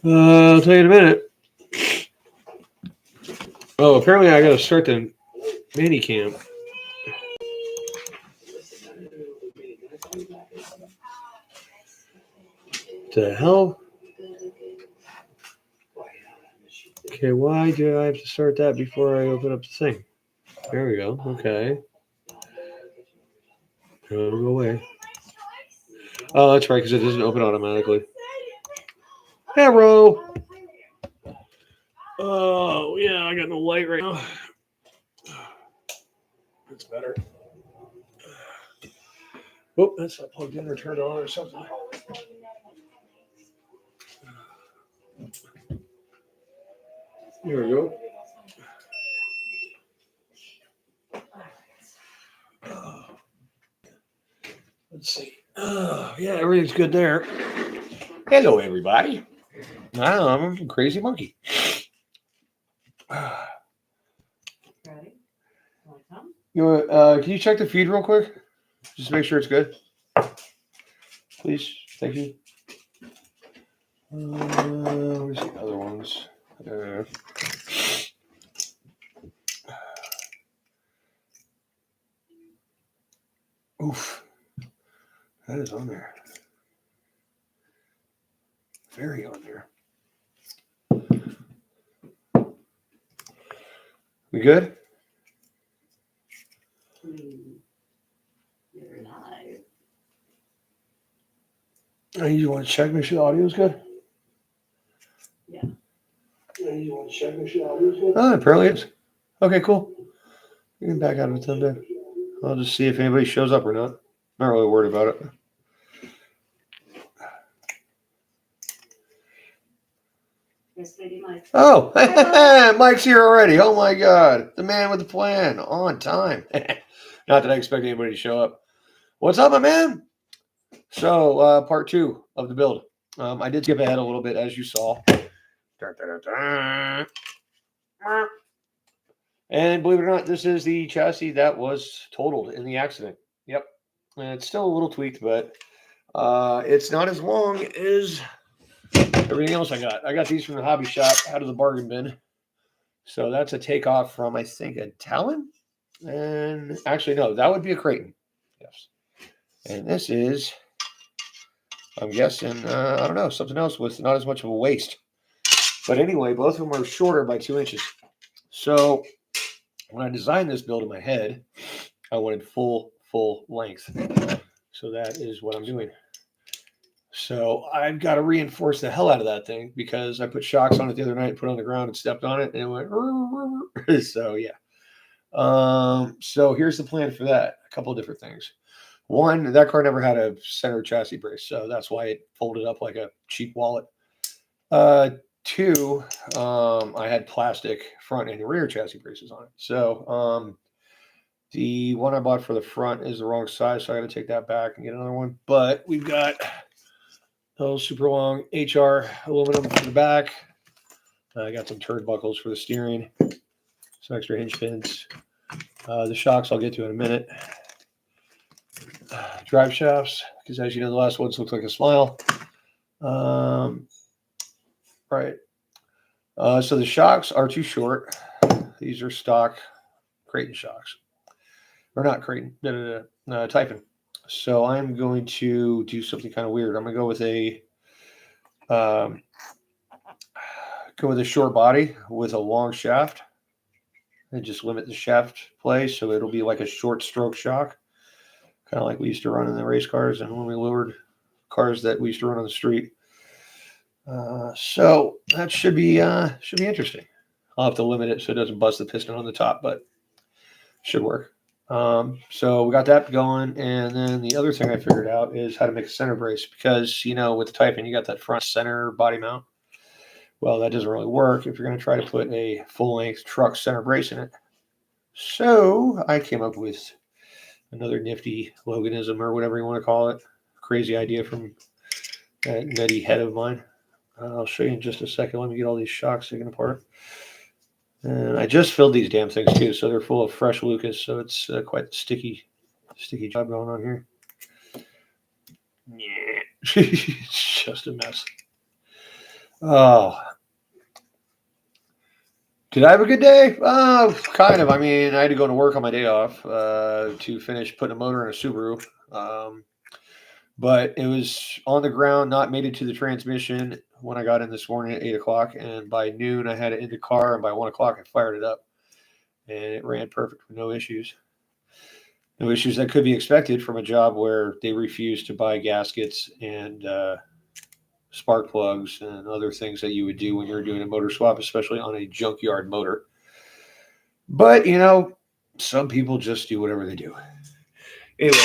I'll tell you in a minute. Oh, apparently I got to start the mini camp. The hell? Okay, why do I have to start that before I open up the thing? There we go. Okay. It'll go away. Oh, that's right, because it doesn't open automatically. Hello. Oh, yeah, I got no light right now. That's better. Oh, that's not plugged in or turned on or something. There we go. Let's see. Yeah, everything's good there. Hello, everybody. I'm a crazy monkey. Can you check the feed real quick? Just make sure it's good. Please. Thank you. Where's the other ones? Oof. That is on there. Very on there. We good? You're live. You want to check, make sure the audio is good? Yeah. You want to check, make sure the audio is good? Oh, apparently it's. Okay, cool. You can back out of it someday. I'll just see if anybody shows up or not. Not really worried about it. Yes, lady Mike. Oh, Mike's here already. Oh my God. The man with the plan. On time. Not that I expect anybody to show up. What's up, my man? So, part 2 of the build. I did skip ahead a little bit, as you saw. And believe it or not, this is the chassis that was totaled in the accident. Yep. And it's still a little tweaked, but it's not as long as everything else I got. I got these from the hobby shop out of the bargain bin. So that's a takeoff from, I think, a Talon. And actually, no, that would be a Creighton. Yes. And this is, I'm guessing, I don't know, something else with not as much of a waist. But anyway, both of them are shorter by 2 inches. So when I designed this build in my head, I wanted full length. So that is what I'm doing. So I've got to reinforce the hell out of that thing because I put shocks on it the other night, put it on the ground and stepped on it and it went. So yeah. So here's the plan for that. A couple of different things. One, that car never had a center chassis brace, so that's why it folded up like a cheap wallet. Two, I had plastic front and rear chassis braces on it. So the one I bought for the front is the wrong size, so I got to take that back and get another one. But we've got those super long HR aluminum for the back. I got some turnbuckles for the steering, some extra hinge pins. The shocks I'll get to in a minute. Drive shafts, because as you know, the last ones look like a smile. Right. So the shocks are too short. These are stock Creighton shocks. Or not Creighton, no, Typhon. So I'm going to do something kind of weird. I'm going to go with a short body with a long shaft and just limit the shaft play. So it'll be like a short stroke shock, kind of like we used to run in the race cars and when we lowered cars that we used to run on the street. So that should be interesting. I'll have to limit it so it doesn't bust the piston on the top, but should work. So we got that going, and then the other thing I figured out is how to make a center brace because with the Typhon you got that front center body mount. Well, that doesn't really work if you're going to try to put a full-length truck center brace in it. So I came up with another nifty Loganism or whatever you want to call it. Crazy idea from that nutty head of mine. I'll show you in just a second. Let me get all these shocks taken apart. And I just filled these damn things too, so they're full of fresh Lucas. So it's quite a sticky job going on here. Yeah, it's just a mess. Oh, did I have a good day? Kind of. I mean, I had to go to work on my day off to finish putting a motor in a Subaru. But it was on the ground, not made it to the transmission when I got in this morning at 8 o'clock. And by noon, I had it in the car. And by 1 o'clock, I fired it up. And it ran perfect with no issues. No issues that could be expected from a job where they refuse to buy gaskets and spark plugs and other things that you would do when you're doing a motor swap, especially on a junkyard motor. But, some people just do whatever they do. Anyway,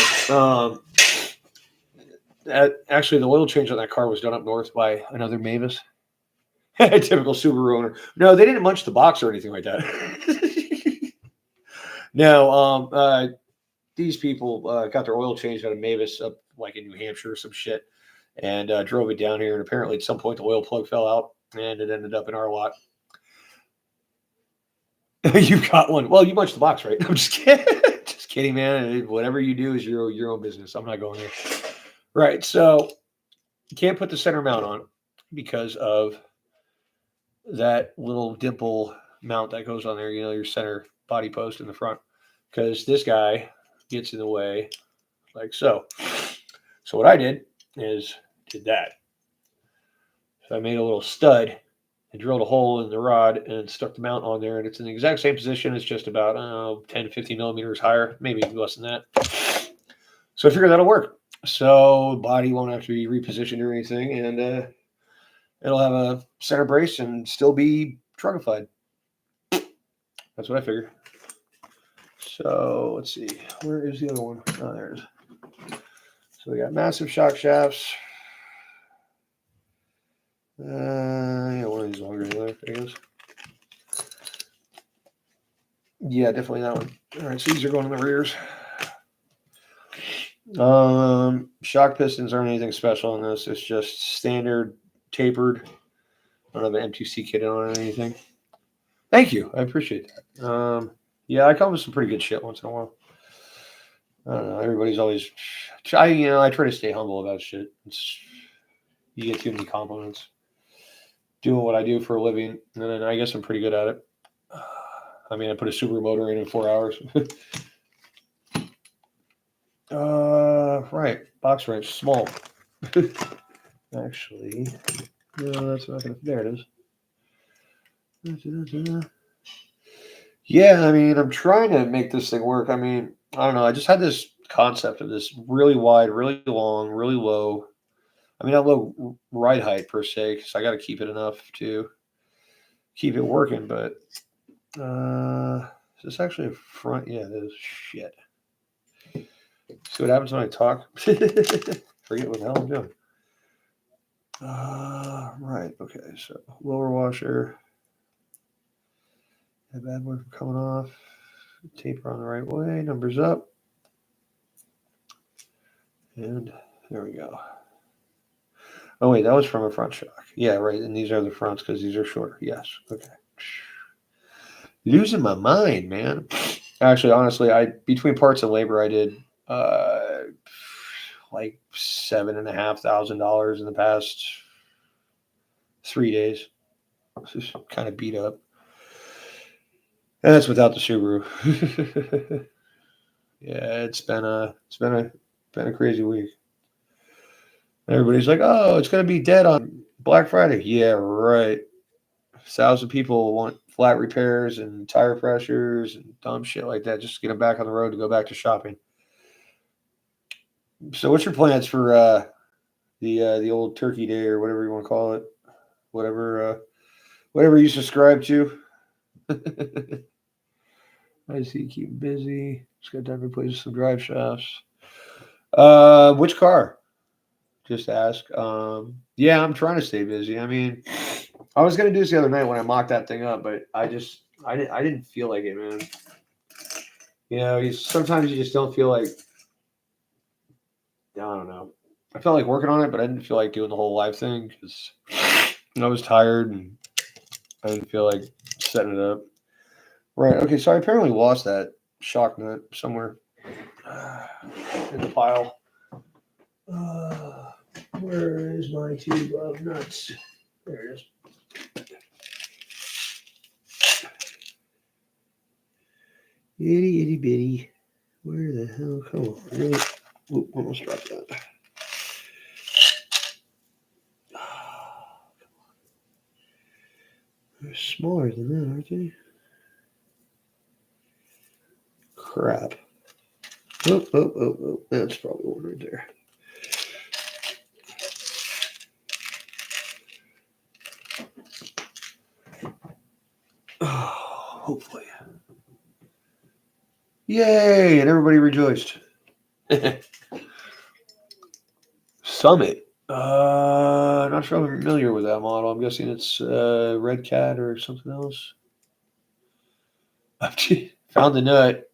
actually, the oil change on that car was done up north by another Mavis. Typical Subaru owner. No, they didn't munch the box or anything like that. No, these people got their oil changed out of Mavis up like in New Hampshire or some shit, and drove it down here. And apparently, at some point, the oil plug fell out, and it ended up in our lot. You got one. Well, you munched the box, right? I'm just kidding. Just kidding, man. Whatever you do is your own business. I'm not going there. Right. So you can't put the center mount on because of that little dimple mount that goes on there. Your center body post in the front. Because this guy gets in the way like so. So what I did did that. So I made a little stud and drilled a hole in the rod and stuck the mount on there. And it's in the exact same position. It's just about 10 to 15 millimeters higher, maybe less than that. So I figured that'll work. So the body won't have to be repositioned or anything. And it'll have a center brace and still be trugified. That's what I figured. So let's see. Where is the other one? Oh, there it is. So we got massive shock shafts. One of these longer than the other, I guess. Yeah, definitely that one. All right, so these are going in the rears. Shock pistons aren't anything special in this. It's just standard tapered. I don't have an M2C kit on it or anything. Thank you. I appreciate that. Yeah, I come with some pretty good shit once in a while. I don't know. Everybody's always, I try to stay humble about shit. You get too many compliments. Doing what I do for a living, and then I guess I'm pretty good at it. I mean, I put a Subaru motor in 4 hours. Right. Box wrench, small. Actually, no, that's not gonna. There it is. Yeah, I mean, I'm trying to make this thing work. I mean, I don't know. I just had this concept of this really wide, really long, really low. I mean, not low ride height per se, because I got to keep it enough to keep it working. But is this actually a front? Yeah, it is. Shit. See what happens when I talk? Forget what the hell I'm doing. Right. Okay. So lower washer. That bad boy from coming off. Taper on the right way. Numbers up. And there we go. Oh, wait. That was from a front shock. Yeah, right. And these are the fronts because these are shorter. Yes. Okay. Losing my mind, man. Actually, honestly, between parts and labor, I did like $7,500 in the past 3 days. Just kind of beat up. And that's without the Subaru. Yeah, it's been a crazy week. Everybody's like, "Oh, it's gonna be dead on Black Friday." Yeah, right. 1,000 people want flat repairs and tire pressures and dumb shit like that just to get them back on the road to go back to shopping. So, what's your plans for the old Turkey Day or whatever you want to call it? Whatever you subscribe to. I see. Keep busy. Just got time to replace some drive shafts. Which car? Just ask. Yeah, I'm trying to stay busy. I mean, I was gonna do this the other night when I mocked that thing up, but I didn't feel like it, man. Sometimes you just don't feel like. I don't know. I felt like working on it, but I didn't feel like doing the whole live thing because I was tired and I didn't feel like setting it up. Right. Okay. So I apparently lost that shock nut somewhere in the pile. Where is my tube of nuts? There it is. Itty itty bitty. Where the hell? Come on. Really? Oop, almost dropped that. They're smaller than that, aren't they? Crap. Oh. That's probably one right there. Oh, hopefully. Yay! And everybody rejoiced. Summit. Not sure I'm familiar with that model. I'm guessing it's Red Cat or something else. Found the nut.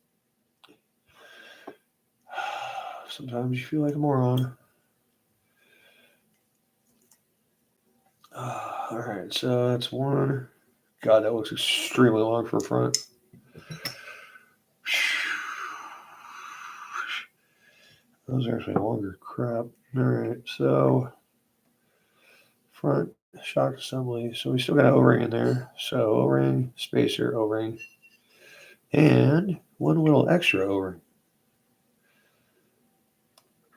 Sometimes you feel like a moron. All right, so that's one. God, that looks extremely long for a front. Those are actually longer. Crap. All right, so front shock assembly. So we still got an O-ring in there. So O-ring, spacer, O-ring, and one little extra O-ring.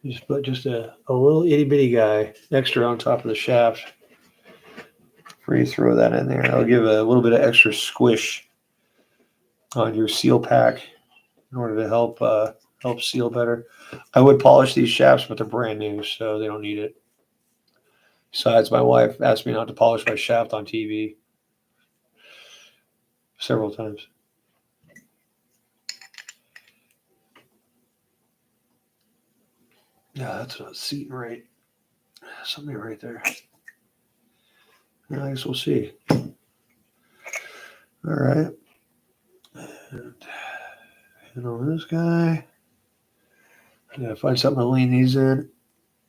Just put just a little itty bitty guy extra on top of the shaft. Before you throw that in there, I'll give a little bit of extra squish on your seal pack in order to help seal better. I would polish these shafts, but they're brand new, so they don't need it. Besides, my wife asked me not to polish my shaft on TV several times. Yeah, that's not seating right. Something right there. I guess we'll see. All right. And on this guy, I gotta find something to lean these in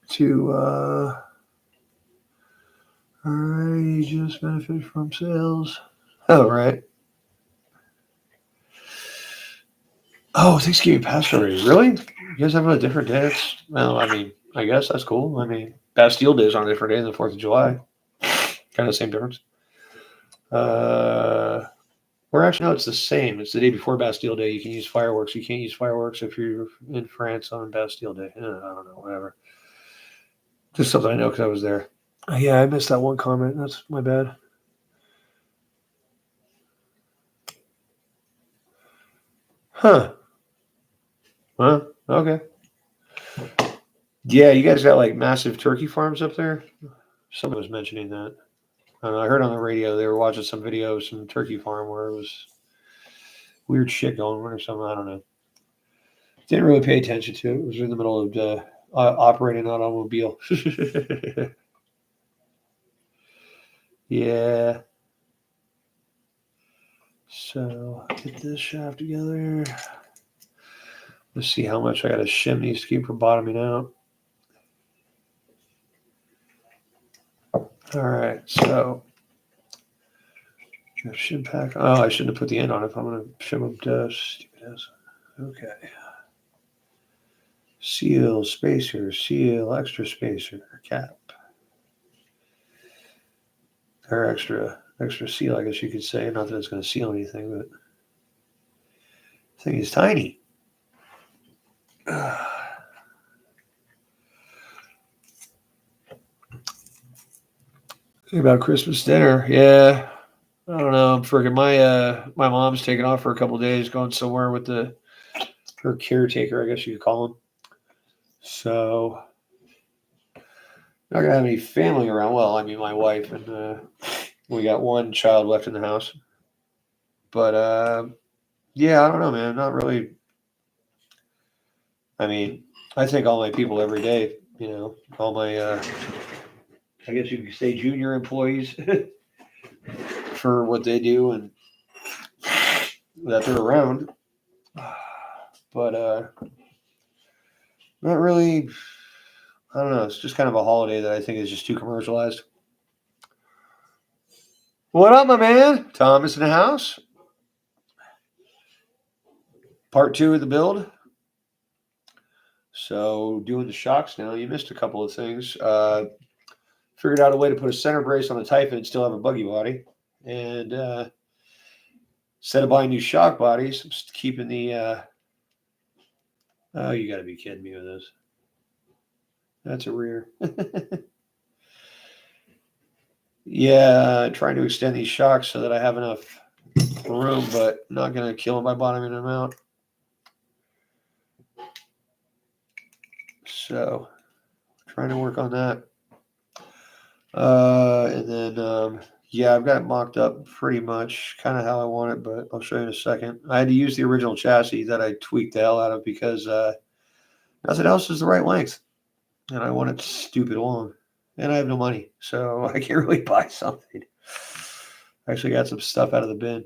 to I just benefit from sales. Oh, right. Oh, Thanksgiving passed already. Really? You guys have a different day? Well, I mean, I guess that's cool. I mean, Bastille Day is on a different day than the 4th of July. Kind of the same difference. Or actually, no, it's the same. It's the day before Bastille Day. You can use fireworks. You can't use fireworks if you're in France on Bastille Day. I don't know, whatever. Just something I know because I was there. Yeah, I missed that one comment. That's my bad. Huh. Well, okay. Yeah, you guys got like massive turkey farms up there? Someone was mentioning that. I don't know, I heard on the radio they were watching some videos from turkey farm where it was weird shit going on or something. I don't know. Didn't really pay attention to it. It was in the middle of operating an automobile. Yeah. So get this shaft together. Let's see how much I got to shim these to keep from bottoming out. All right, so shim pack. Oh, I shouldn't have put the end on it. I'm going to shim them to stupid ass. Okay. Seal, spacer, seal, extra spacer, cap. Or extra seal, I guess you could say. Not that it's going to seal anything, but the thing is tiny. Think about Christmas dinner. Yeah. I don't know. I'm freaking my mom's taking off for a couple of days, going somewhere with her caretaker, I guess you could call him. So not gonna have any family around. Well, I mean my wife and we got one child left in the house. But yeah, I don't know, man. Not really. I mean, I think all my people every day, all my I guess you could say junior employees for what they do and that they're around. But not really. I don't know. It's just kind of a holiday that I think is just too commercialized. What up, my man? Thomas in the house. Part 2 of the build. So doing the shocks now. You missed a couple of things. figured out a way to put a center brace on the Typhon and still have a buggy body. And instead of buying new shock bodies, I'm just keeping the. Oh, you got to be kidding me with this. That's a rear. Yeah, trying to extend these shocks so that I have enough room, but not going to kill them by bottoming them out. So, trying to work on that. And then, yeah, I've got it mocked up pretty much kind of how I want it, but I'll show you in a second. I had to use the original chassis that I tweaked the hell out of because nothing else is the right length. And I want it stupid long. And I have no money, so I can't really buy something. I actually got some stuff out of the bin.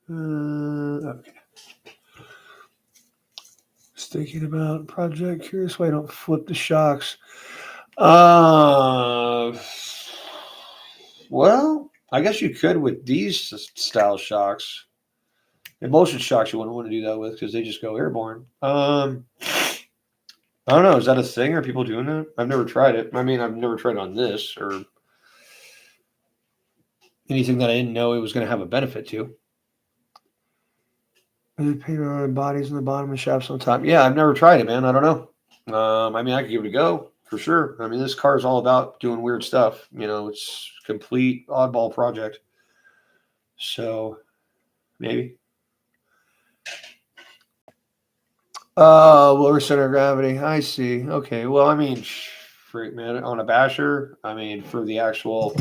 Okay. Just thinking about project. Curious why I don't flip the shocks. Well, I guess you could with these style shocks. Emulsion shocks you wouldn't want to do that with because they just go airborne. I don't know. Is that a thing? Are people doing that? I've never tried it. I mean, I've never tried it on this or anything that I didn't know it was going to have a benefit to. Paint on bodies on the bottom and shafts on top. Yeah, I've never tried it, man. I don't know. I mean, I could give it a go for sure. I mean, this car is all about doing weird stuff. You know, it's complete oddball project. So maybe. Lower center of gravity. I see. Okay. Well, I mean, freak, man, on a basher. I mean, for the actual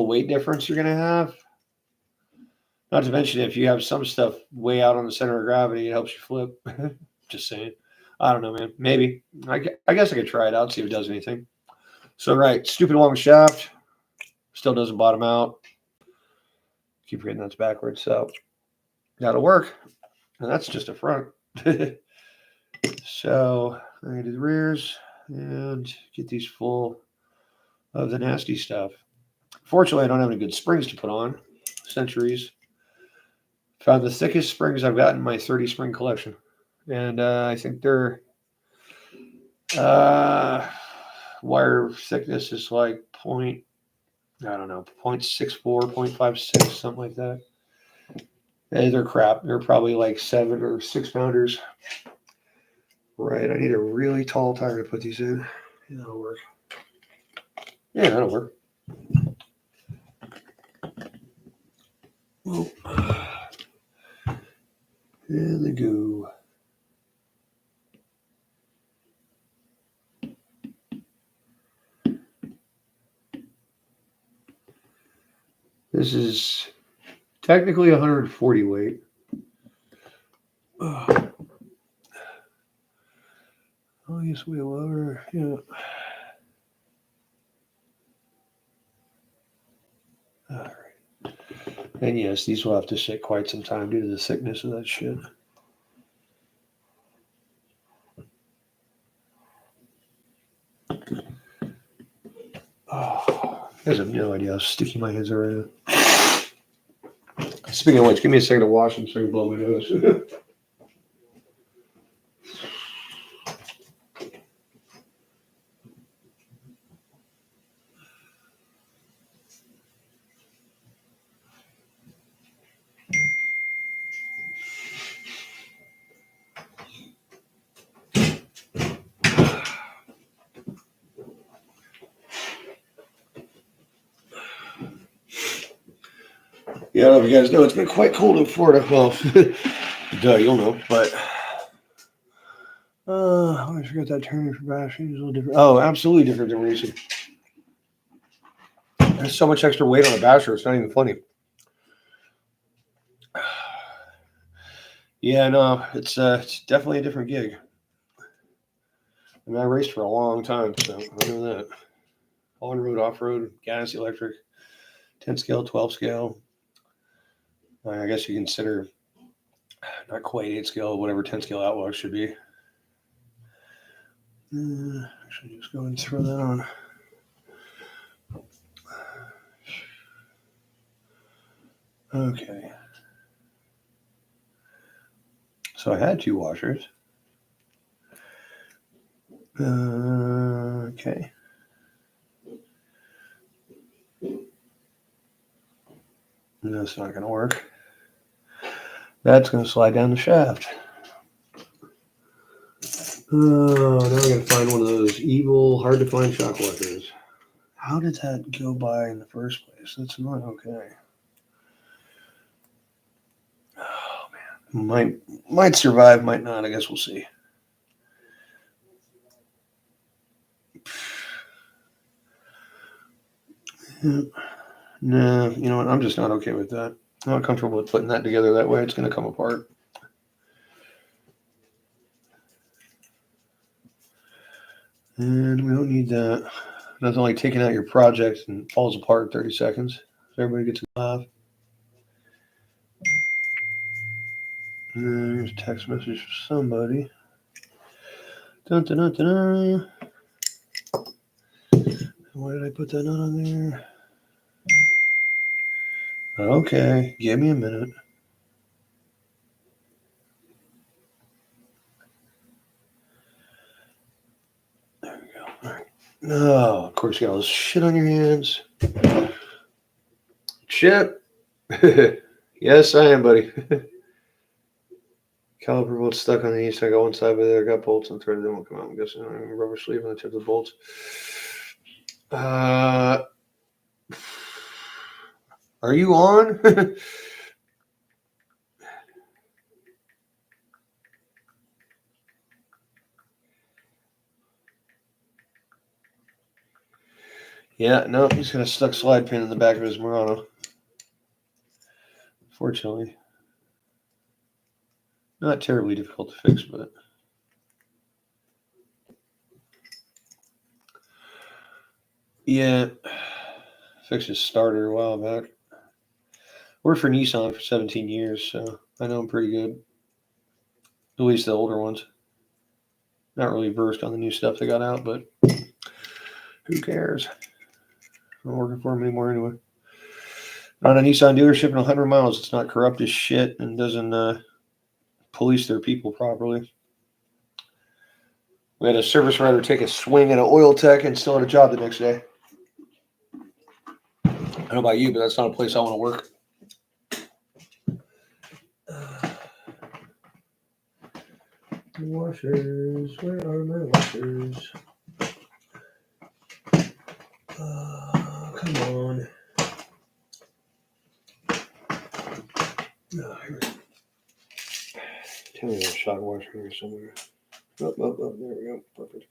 weight difference you're gonna have. Not to mention, if you have some stuff way out on the center of gravity, it helps you flip. Just saying. I don't know, man. Maybe. I guess I could try it out, see if it does anything. So, right, stupid long shaft. Still doesn't bottom out. Keep forgetting that's backwards. So, that'll work. And that's just a front. So, I'm going to do the rears and get these full of the nasty stuff. Fortunately, I don't have any good springs to put on. Centuries. Found the thickest springs I've got in my 30 spring collection. And I think they're wire thickness is like I don't know, 0.64, 0.56, something like that. And they're crap. They're probably like 7 or 6 pounders. Right. I need a really tall tire to put these in. Yeah, that'll work. Yeah, that'll work. Oh. And they go. This is technically 140 weight. Oh, I guess way lower. Yeah. All right. And yes, these will have to sit quite some time due to the thickness of that shit. Oh, you guys have no idea how sticky my hands are right now. Speaking of which, give me a second to wash them so I can blow my nose. Yeah, I don't know if you guys know, it's been quite cold in Florida. Well, duh, you'll know, but I forgot that term for bashing is a little different. Oh, absolutely different than racing. There's so much extra weight on a basher, it's not even funny. Yeah, no, it's definitely a different gig. I mean, I raced for a long time, so I know that. On road, off road, gas, electric, 10 scale, 12 scale. I guess you consider not quite 8 scale, whatever 10 scale outlaw should be. Actually, just go and throw that on. Okay. So I had 2 washers. Okay. That's not going to work. That's going to slide down the shaft. Oh, now I got to find one of those evil, hard to find shock washers. How did that go by in the first place? That's not okay. Oh man, might survive, might not. I guess we'll see. Yeah. Nah, you know what? I'm just not okay with that. I'm not comfortable with putting that together that way. It's going to come apart. And we don't need that. That's only taking out your project and falls apart in 30 seconds. So everybody gets a laugh. And there's a text message from somebody. Dun, dun, dun, dun, dun. Why did I put that note on there? Okay, give me a minute. There we go. All right. No, of course you got all this shit on your hands. Chip. Yes, I am, buddy. Caliper bolts stuck on the east. I got one side, but I got bolts and thread. They won't come out. I'm guessing rubber sleeve on the tip of the bolts. Are you on? Yeah, no, he's got a stuck slide pin in the back of his Murano. Fortunately. Not terribly difficult to fix, but. Yeah. Fixed his starter a while back. Worked for Nissan for 17 years, so I know him pretty good. At least the older ones. Not really versed on the new stuff they got out, but who cares? I'm not working for him anymore anyway. Not a Nissan dealership in 100 miles. It's not corrupt as shit and doesn't police their people properly. We had a service writer take a swing at an oil tech and still had a job the next day. I don't know about you, but that's not a place I want to work. Washers, where are my washers? Come on. Oh, here. Tell me there's a shock washer here somewhere. Oh, there we go. Perfect.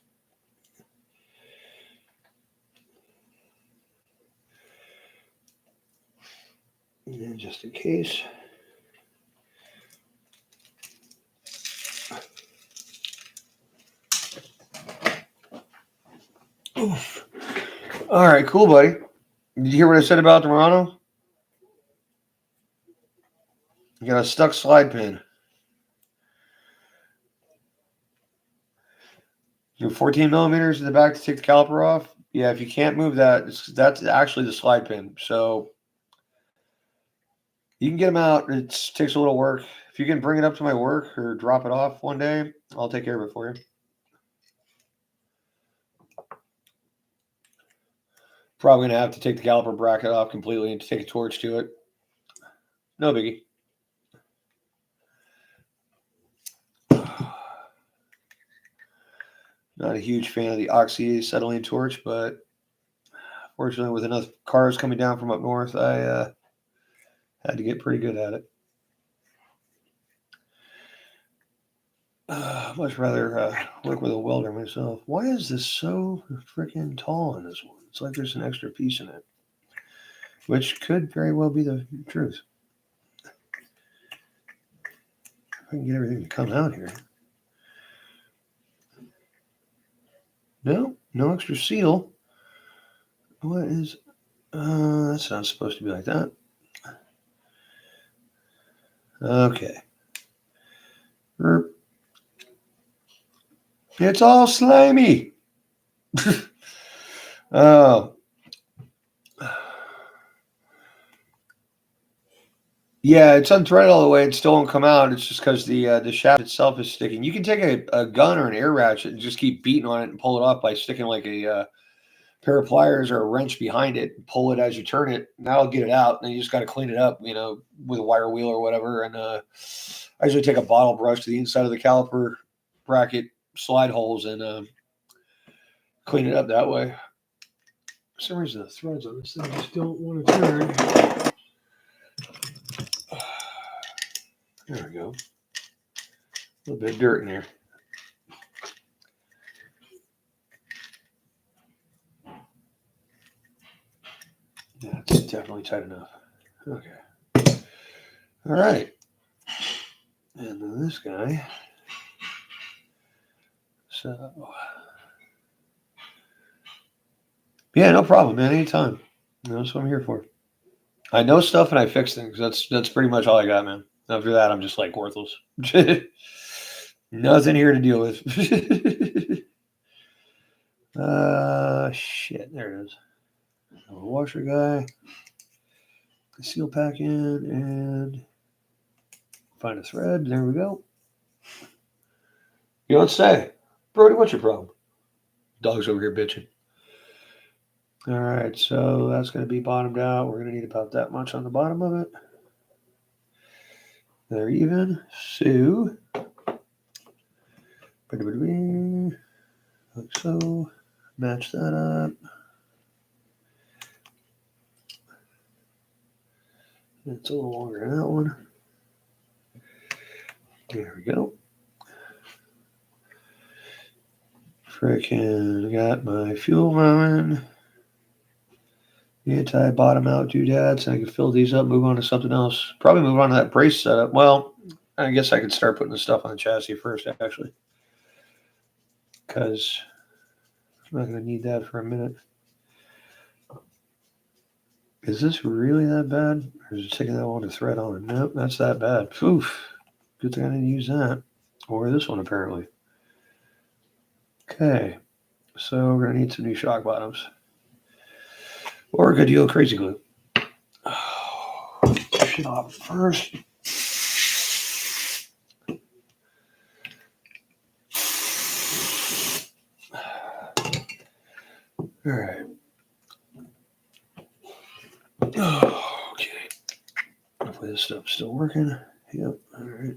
And just in case. Oof. All right, cool, buddy. Did you hear what I said about the Murano? You got a stuck slide pin. Your 14 millimeters in the back to take the caliper off. Yeah, if you can't move that, that's actually the slide pin. So you can get them out. It takes a little work. If you can bring it up to my work or drop it off one day, I'll take care of it for you. Probably going to have to take the caliper bracket off completely and take a torch to it. No biggie. Not a huge fan of the oxy acetylene torch, but fortunately with enough cars coming down from up north, I had to get pretty good at it. Much rather work with a welder myself. Why is this so freaking tall on this one? It's like there's an extra piece in it, which could very well be the truth. If I can get everything to come out here. No extra seal. What is? That's not supposed to be like that. Okay. It's all slimy. Oh. Yeah, it's unthreaded all the way. It still won't come out. It's just because the shaft itself is sticking. You can take a gun or an air ratchet and just keep beating on it and pull it off by sticking like a pair of pliers or a wrench behind it. And pull it as you turn it. And that'll get it out. And you just got to clean it up, with a wire wheel or whatever. And I usually take a bottle brush to the inside of the caliper bracket slide holes and clean it up that way. For some reason, the threads on this thing just don't want to turn. There we go. A little bit of dirt in there. Yeah, it's definitely tight enough. Okay. All right. And then this guy. So, yeah, no problem, man. Anytime. That's what I'm here for. I know stuff and I fix things. That's pretty much all I got, man. After that, I'm just like worthless. Nothing here to deal with. Shit. There it is. A washer guy. Seal pack in and find a thread. There we go. You don't say. Brody, what's your problem? Dog's over here bitching. All right, so that's going to be bottomed out. We're going to need about that much on the bottom of it. They're even. So, like so. Match that up. It's a little longer than that one. There we go. Frickin' got my fuel running. Anti-bottom out doodads. I can fill these up, move on to something else. Probably move on to that brace setup. Well, I guess I could start putting the stuff on the chassis first, actually. Because I'm not going to need that for a minute. Is this really that bad? Or is it taking that long to thread on? Nope, that's that bad. Oof. Good thing I didn't use that. Or this one, apparently. Okay. So we're going to need some new shock bottoms. Or a good deal of crazy glue. Oh, shit off first. All right. Oh, okay. Hopefully this stuff's still working. Yep. All right.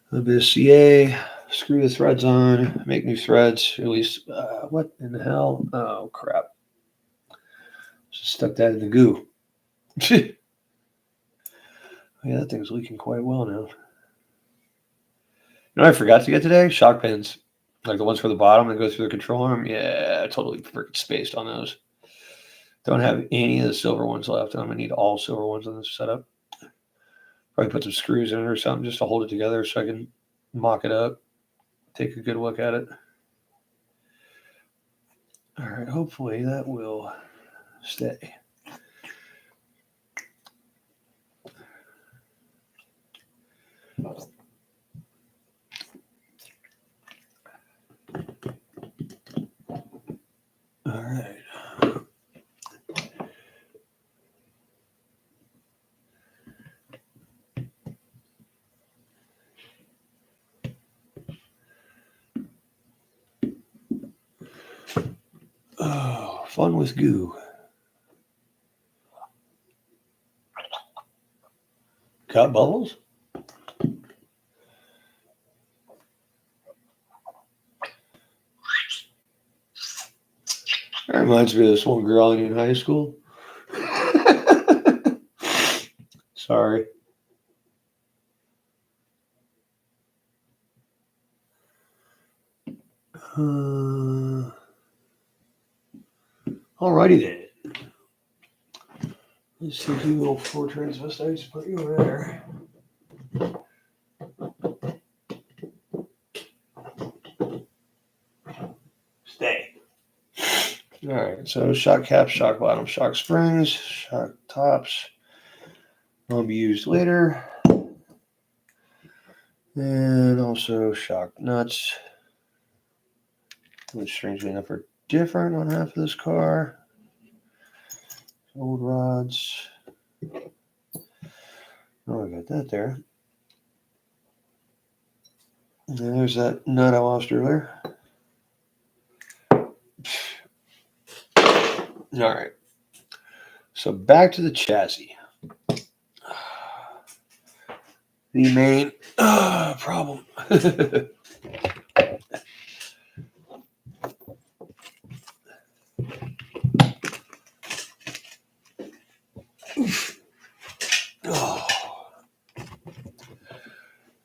A little bit of CA. Screw the threads on. Make new threads. At least, what in the hell? Oh, crap. Just stuck that in the goo. Yeah, that thing's leaking quite well now. You know what I forgot to get today? Shock pins. Like the ones for the bottom that go through the control arm. Yeah, I totally freaking spaced on those. Don't have any of the silver ones left. I'm going to need all silver ones on this setup. Probably put some screws in it or something just to hold it together so I can mock it up. Take a good look at it. All right, hopefully that will stay. All right. Oh, fun with goo. Got bubbles? That reminds me of this one girl in high school. Sorry. Alrighty then. Let's take you little four transvestites, put you over there. Stay. Alright, so shock caps, shock bottom, shock springs, shock tops. Will be used later. And also shock nuts, which strangely enough are different on half of this car. Old rods. Oh, I got that there. And there's that nut I lost earlier. All right. So back to the chassis. The main problem. Oh.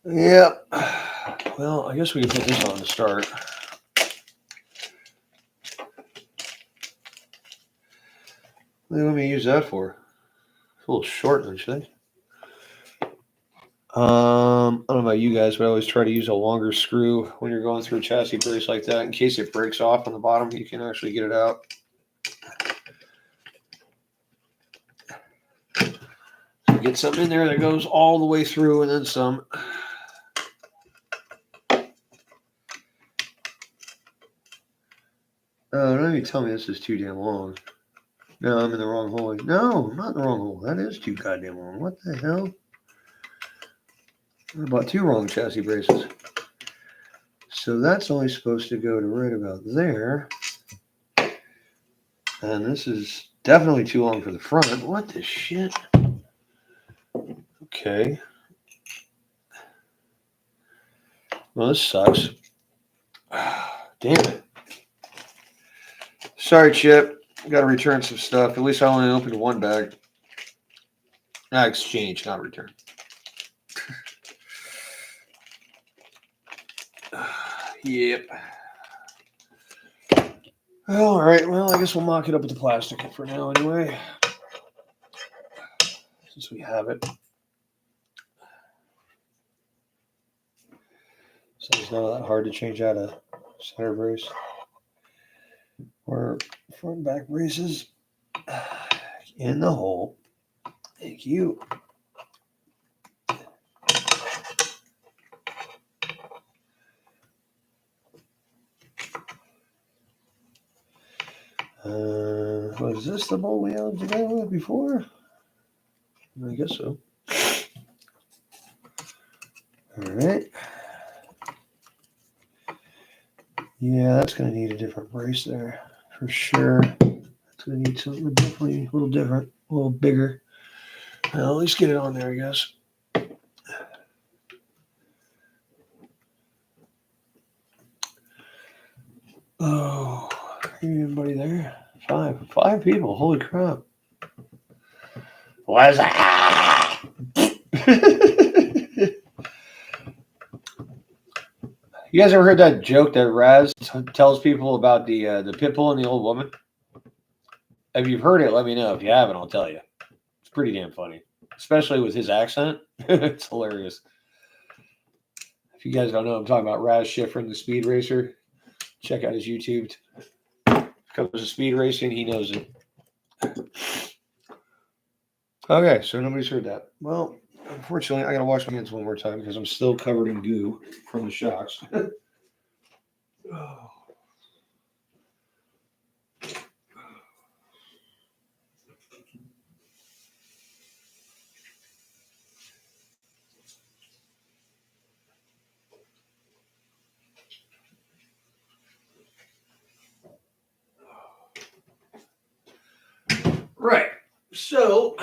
Yep. Well, I guess we can put this on to start. What do you want me to use that for? It's a little short, don't you think? I don't know about you guys, but I always try to use a longer screw when you're going through a chassis brace like that in case it breaks off on the bottom. You can actually get it out. So get something in there that goes all the way through and then some. Oh, don't even tell me this is too damn long. No, I'm in the wrong hole. No, I'm not in the wrong hole. That is too goddamn long. What the hell? I bought two wrong chassis braces. So that's only supposed to go to right about there. And this is definitely too long for the front. What the shit? Okay. Well, this sucks. Damn it. Sorry, Chip. Got to return some stuff. At least I only opened one bag. Exchange, not return. Yep. All right. Well, I guess we'll mock it up with the plastic for now anyway. Since we have it. So it's not that hard to change out a center brace or front and back braces in the hole. Thank you. Was this the bolt we had together with before? I guess so. All right. Yeah, that's going to need a different brace there for sure. It's going to need something definitely a little different, a little bigger. Well, at least get it on there, I guess. Oh, anybody there? Five people. Holy crap. What is that? You guys ever heard that joke that Raz tells people about the pit bull and the old woman? If you've heard it, let me know. If you haven't, I'll tell you. It's pretty damn funny, especially with his accent. It's hilarious. If you guys don't know, I'm talking about Raz Schifrin, the speed racer. Check out his YouTube. Comes to speed racing, he knows it. Okay, so nobody's heard that. Well, unfortunately, I gotta wash my hands one more time because I'm still covered in goo from the shocks. Oh. Right. So,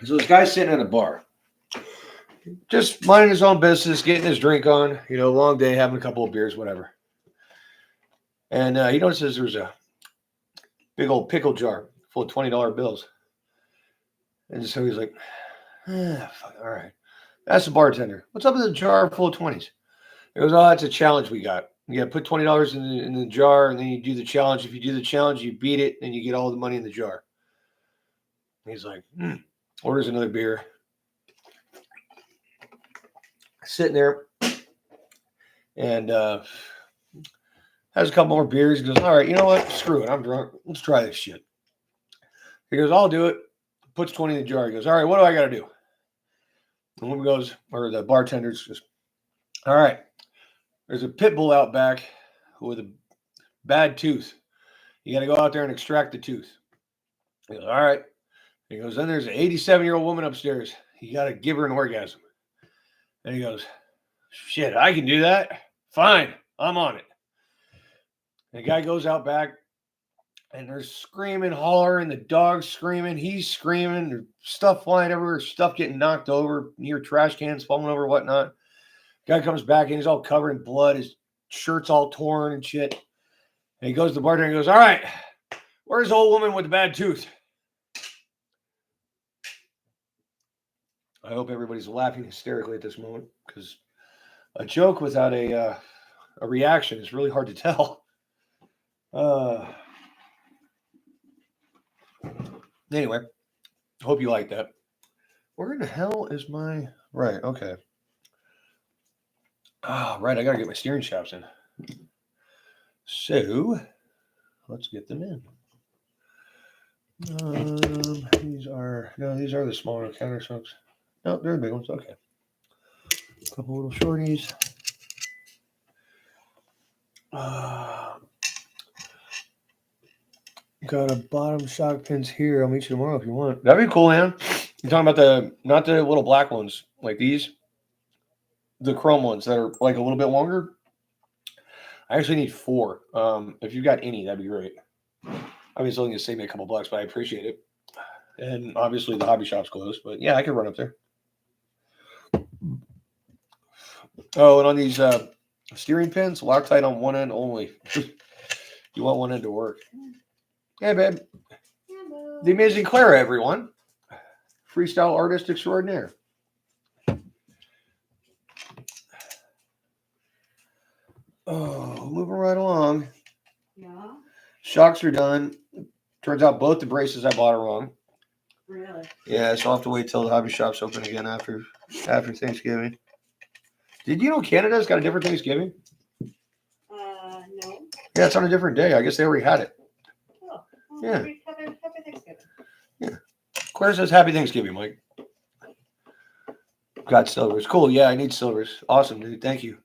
this guy's sitting at a bar, just minding his own business, getting his drink on, long day, having a couple of beers, whatever. And he notices there's a big old pickle jar full of $20 bills. And so he's like, fuck, all right. That's the bartender. What's up with the jar full of 20s? He goes, oh, that's a challenge we got. You got to put $20 in the jar, and then you do the challenge. If you do the challenge, you beat it, and you get all the money in the jar. And he's like, orders another beer. Sitting there, and has a couple more beers. He goes, all right, you know what? Screw it. I'm drunk. Let's try this shit. He goes, I'll do it. Puts 20 in the jar. He goes, all right, what do I got to do? The woman goes, or the bartender's just, all right, there's a pit bull out back with a bad tooth. You got to go out there and extract the tooth. He goes, all right. He goes, then there's an 87-year-old woman upstairs. You got to give her an orgasm. And he goes, shit, I can do that. Fine, I'm on it. And the guy goes out back, and they're screaming, hollering. The dog's screaming. He's screaming. There's stuff flying everywhere. Stuff getting knocked over. Near trash cans falling over, whatnot. Guy comes back and he's all covered in blood. His shirt's all torn and shit. And he goes to the bartender and goes, all right, where's the old woman with the bad tooth? I hope everybody's laughing hysterically at this moment, because a joke without a reaction is really hard to tell. Anyway, hope you like that. Where in the hell is my... Right, okay. Right, I gotta get my steering shafts in. So, let's get them in. These are the smaller countersumps. No, they're the big ones. Okay. A couple little shorties. Got a bottom shock pins here. I'll meet you tomorrow if you want. That'd be cool, man. You're talking about not the little black ones like these, the chrome ones that are like a little bit longer. I actually need 4. If you've got any, that'd be great. I mean, it's only going to save me a couple bucks, but I appreciate it. And obviously the hobby shop's closed, but yeah, I could run up there. Oh, and on these steering pins, Loctite on one end only. You want one end to work. Hey, babe. Hello. The amazing Clara, everyone. Freestyle artist extraordinaire. Oh, moving right along. Yeah. Shocks are done. Turns out both the braces I bought are wrong. Really? Yeah, so I'll have to wait till the hobby shop's open again after Thanksgiving. Did you know Canada's got a different Thanksgiving? No. Yeah, it's on a different day. I guess they already had it. Oh, Yeah. Happy Thanksgiving. Yeah. Claire says Happy Thanksgiving, Mike. Got silvers. Cool. Yeah, I need silvers. Awesome, dude. Thank you.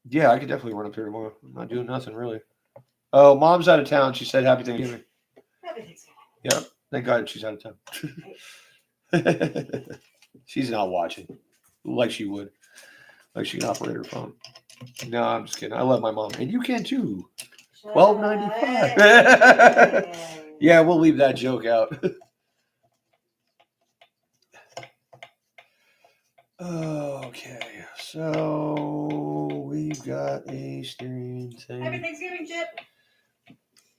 Yeah, I could definitely run up here tomorrow. I'm not doing nothing really. Oh, mom's out of town. She said Happy Thanksgiving. Happy Thanksgiving. Yeah. Thank God she's out of town. She's not watching. Like she would. Like she can operate her phone. No, I'm just kidding. I love my mom. And you can too. $12.95. Yeah, we'll leave that joke out. Okay, so we've got a steering thing. Happy Thanksgiving, Chip.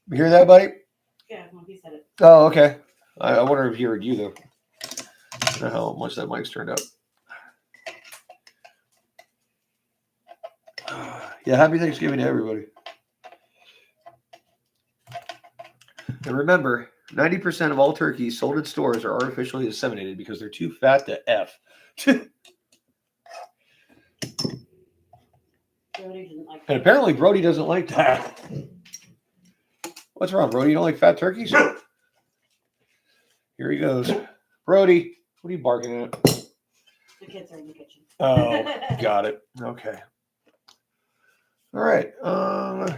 You hear that, buddy? Yeah, well, he said it. Oh, okay. I wonder if he heard you, though. I don't know how much that mic's turned up. Yeah, happy Thanksgiving to everybody. And remember, 90% of all turkeys sold at stores are artificially inseminated because they're too fat to F. Brody didn't like And apparently Brody doesn't like that. What's wrong, Brody? You don't like fat turkeys? Here he goes. Brody, what are you barking at? The kids are in the kitchen. Oh, got it. Okay. All right.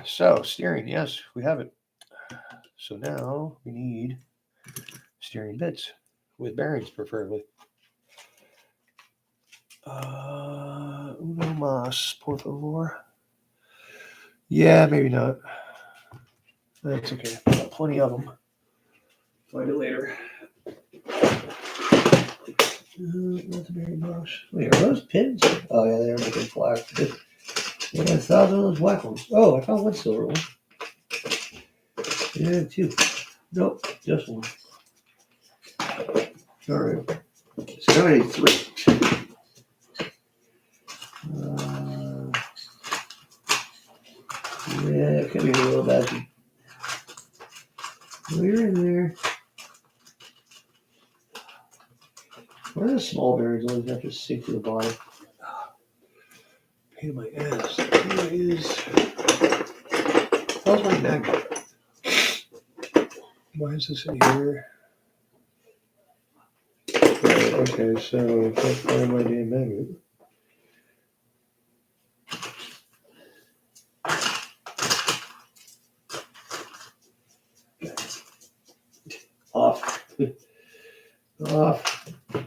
So steering, yes, we have it. So now we need steering bits with bearings, preferably. Uno más, por favor. Yeah, maybe not. That's okay. Got plenty of them. Find it later. Not the bearing box. Wait, are those pins? Oh yeah, they are making black. What are 1,000 of those black ones? Oh, I found one silver one. Yeah, 2. Nope, just 1. All right. So I need 3. Yeah, it could be a little bad. We're in there. Where are the small bearings? Ones have to sink to the bottom. Pain in my ass. Here is. How's my magnet? Why is this in here? Right, okay, so that's part of my damn magnet. off. All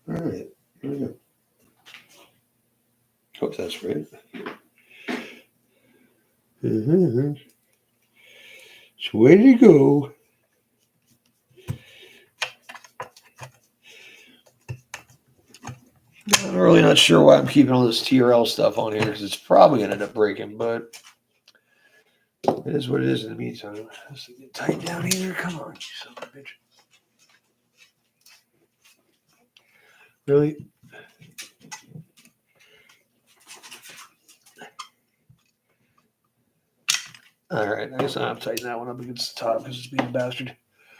right, here we go. Hope that's right. It's ready to go. I'm really not sure why I'm keeping all this TRL stuff on here because it's probably going to end up breaking, but it is what it is in the meantime. Let's get tight down here. Come on, you son of a bitch. Really? All right, I guess I have to tighten that one up against the top because it's being a bastard.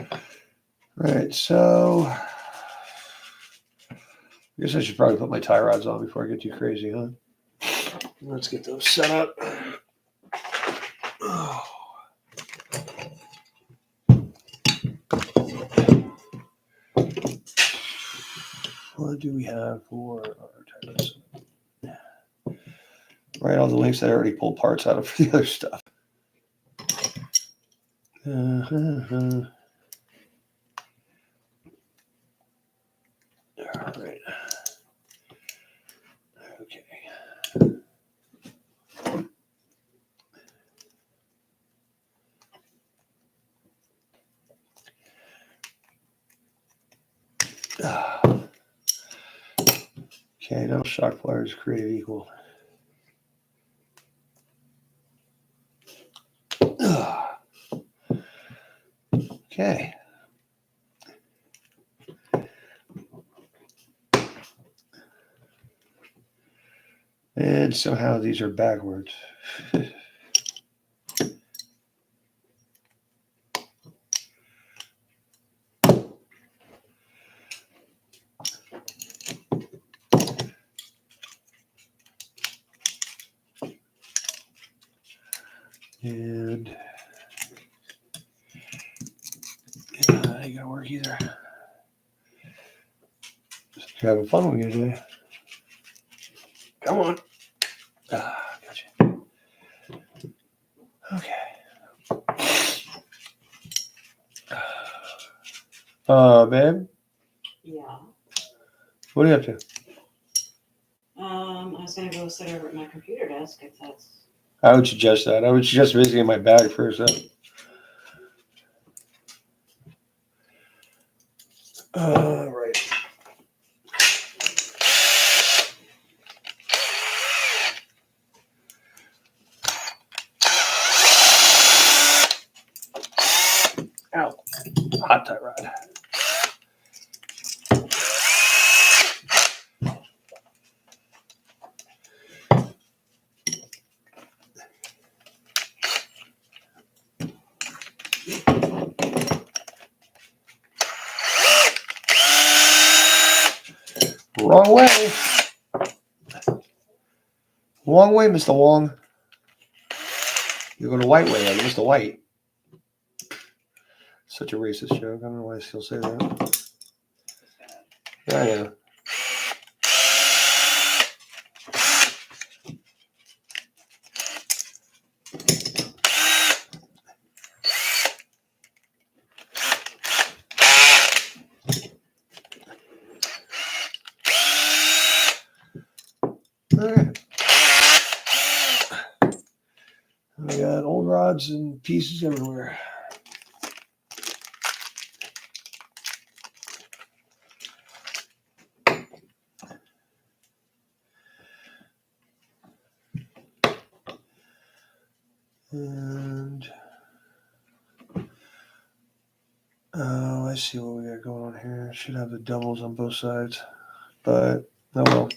All right, so I guess I should probably put my tie rods on before I get too crazy, huh? Let's get those set up. Oh. What do we have for our tie rods? Right, all the links that I already pulled parts out of for the other stuff. All right. Okay. Okay, now shock pliers creative equal. Okay. And somehow these are backwards. And yeah, that ain't gonna work either. Just having fun with you today. Come on. Gotcha. Okay. Babe, Yeah. what are you up to? I was gonna go sit over at my computer desk if that's. I would suggest that. I would suggest visiting my bag first. Right. Ow. Hot tie rod. Wrong way. Wrong way, Mr. Wong. You're going the white way, like Mr. White. Such a racist joke. I don't know why I still say that. I know. All right. I got old rods and pieces everywhere. And I see what we got going on here. Should have the doubles on both sides, but oh well.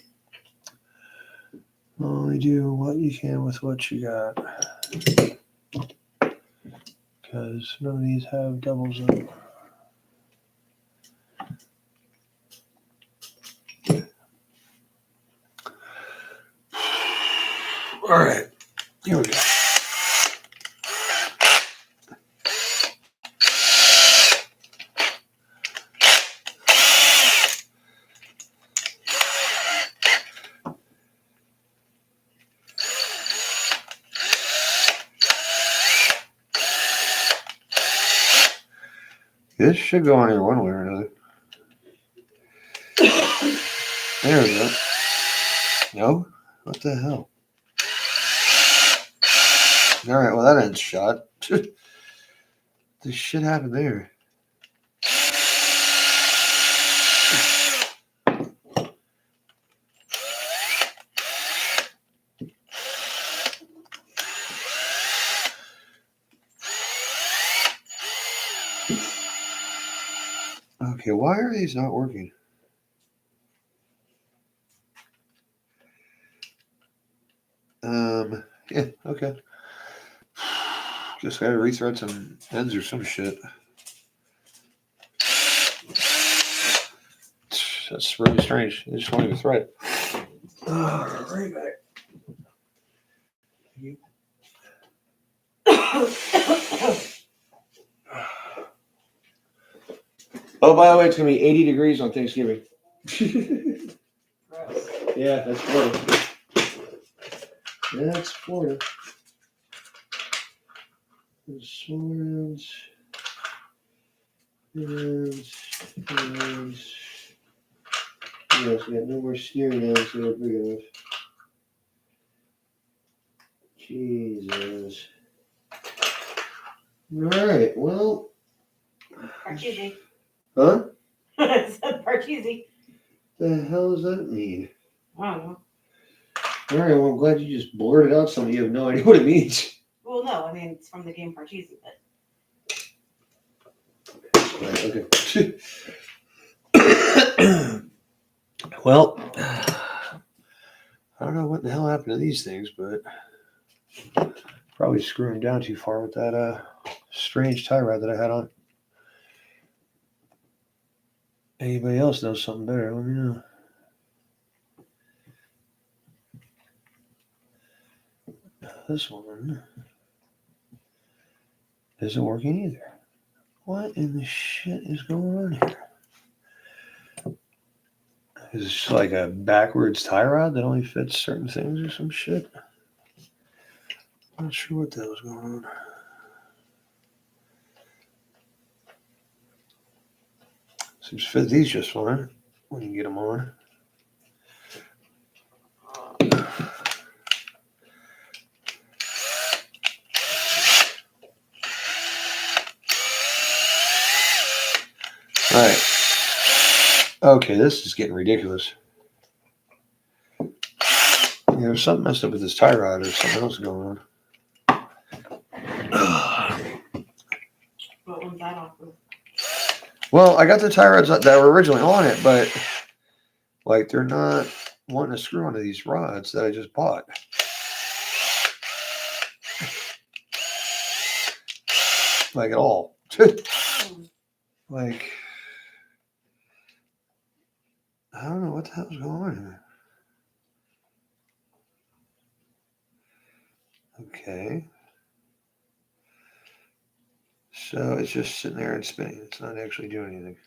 Only do what you can with what you got, because none of these have doubles in them. All right, here we go. This should go on here one way or another. There we go. No? What the hell? All right, well, that ends shot. This shit happened there. Okay, why are these not working? Yeah, okay. Just gotta rethread some ends or some shit. That's really strange. They just won't even thread. Right back. Oh, by the way, it's gonna be 80 degrees on Thanksgiving. Yeah, that's Florida. That's Florida. Swords. And yes, we got no more steering ends that are big enough. Jesus. Alright, well. Parcheesi. Huh? It said Parcheesi. The hell does that mean? I don't know. Alright, well, I'm glad you just blurted out something. You have no idea what it means. Well, no, I mean, it's from the game Parcheesi, but. Right, okay. Well, I don't know what the hell happened to these things, but probably screwing down too far with that strange tie rod that I had on. Anybody else knows something better, let me know. This one isn't working either. What in the shit is going on here? Is this like a backwards tie rod that only fits certain things or some shit? I'm not sure what the hell's going on. Seems to fit these just fine when you get them on. All right. Okay, this is getting ridiculous. There's something messed up with this tie rod or something else going on. What one's that off of? Well, I got the tie rods that were originally on it, but like they're not wanting to screw onto these rods that I just bought. Like at all. Like, I don't know what the hell's going on here. Okay. So it's just sitting there and spinning. It's not actually doing anything.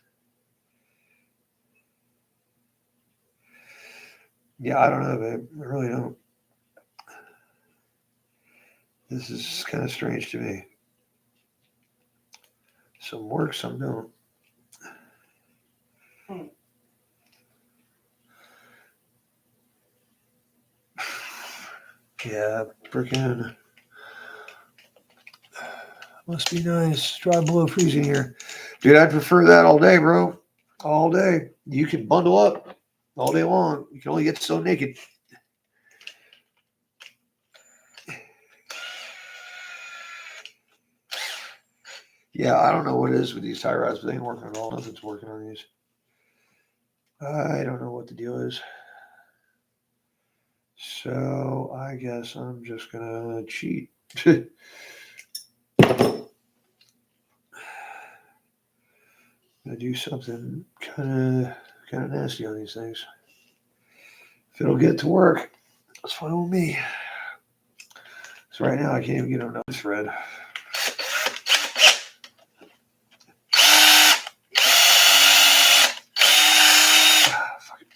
Yeah, I don't know, babe. I really don't. This is kind of strange to me. Some work, some don't. Yeah, freaking. Must be nice. Dry below freezing here. Dude, I'd prefer that all day, bro. All day. You can bundle up all day long. You can only get so naked. Yeah, I don't know what it is with these tie rods, but they ain't working at all. Nothing's working on these. I don't know what the deal is. So I guess I'm just gonna cheat. Gonna do something kind of nasty on these things. If it'll get to work, that's fine with me. So right now I can't even get another thread.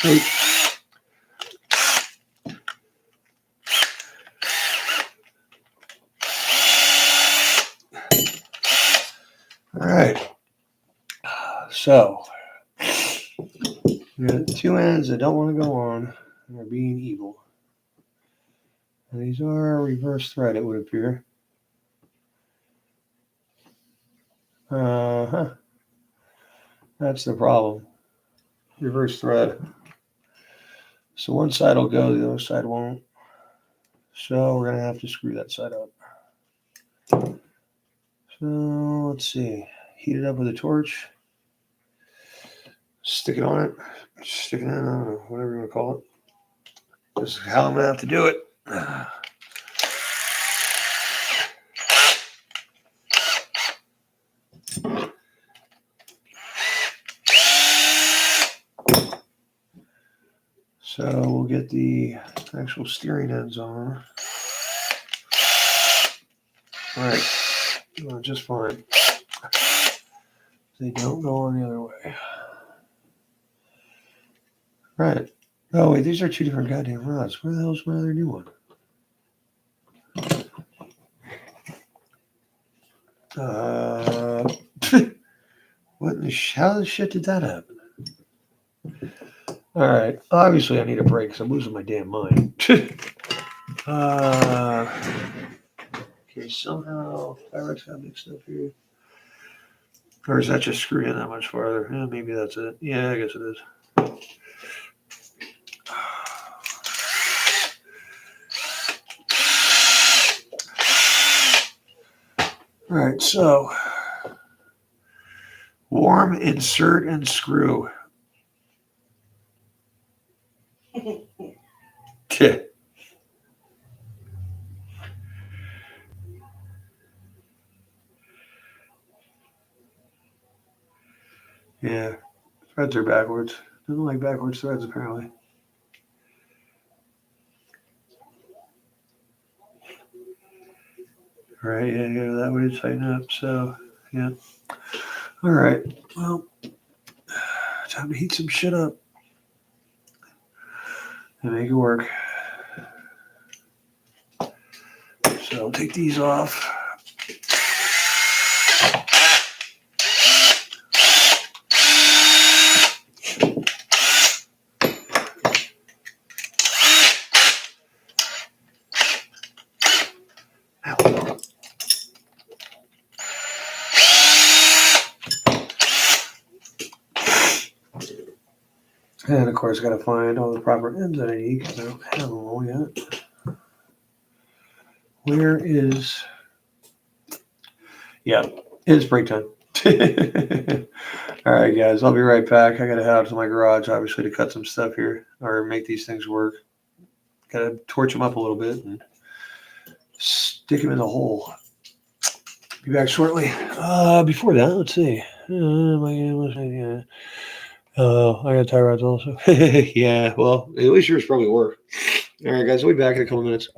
Fucking all right. So we got two ends that don't want to go on and are being evil. And these are reverse thread, it would appear. Uh-huh. That's the problem. Reverse thread. So one side will go, the other side won't. So we're going to have to screw that side up. So let's see. Heat it up with a torch. Stick it on it. Stick it in, I don't know, whatever you want to call it. This is how I'm going to have to do it. So we'll get the actual steering ends on. All right, just fine. They don't go on the other way. Right. Oh wait, these are two different goddamn rods. Where the hell's my other new one? What in the how the shit did that happen? All right. Obviously, I need a break because I'm losing my damn mind. Okay, somehow Pyrex got mixed up here. Or is that just screwing in that much farther? Yeah, maybe that's it. Yeah, I guess it is. All right, so warm, insert, and screw. Yeah. Yeah, threads are backwards. Doesn't like backwards threads, apparently. All right, yeah, that way to tighten up. So, yeah. All right, well, time to heat some shit up and make it work. So I'll take these off. And of course, got to find all the proper ends that I need because I don't have them all yet. Where is? Yeah, it's break time. All right, guys, I'll be right back. I got to head out to my garage, obviously, to cut some stuff here or make these things work. Got to torch them up a little bit and stick them in the hole. Be back shortly. Before that, let's see. I got tie rods also. Yeah, well, at least yours probably work. All right, guys, I'll be back in a couple minutes.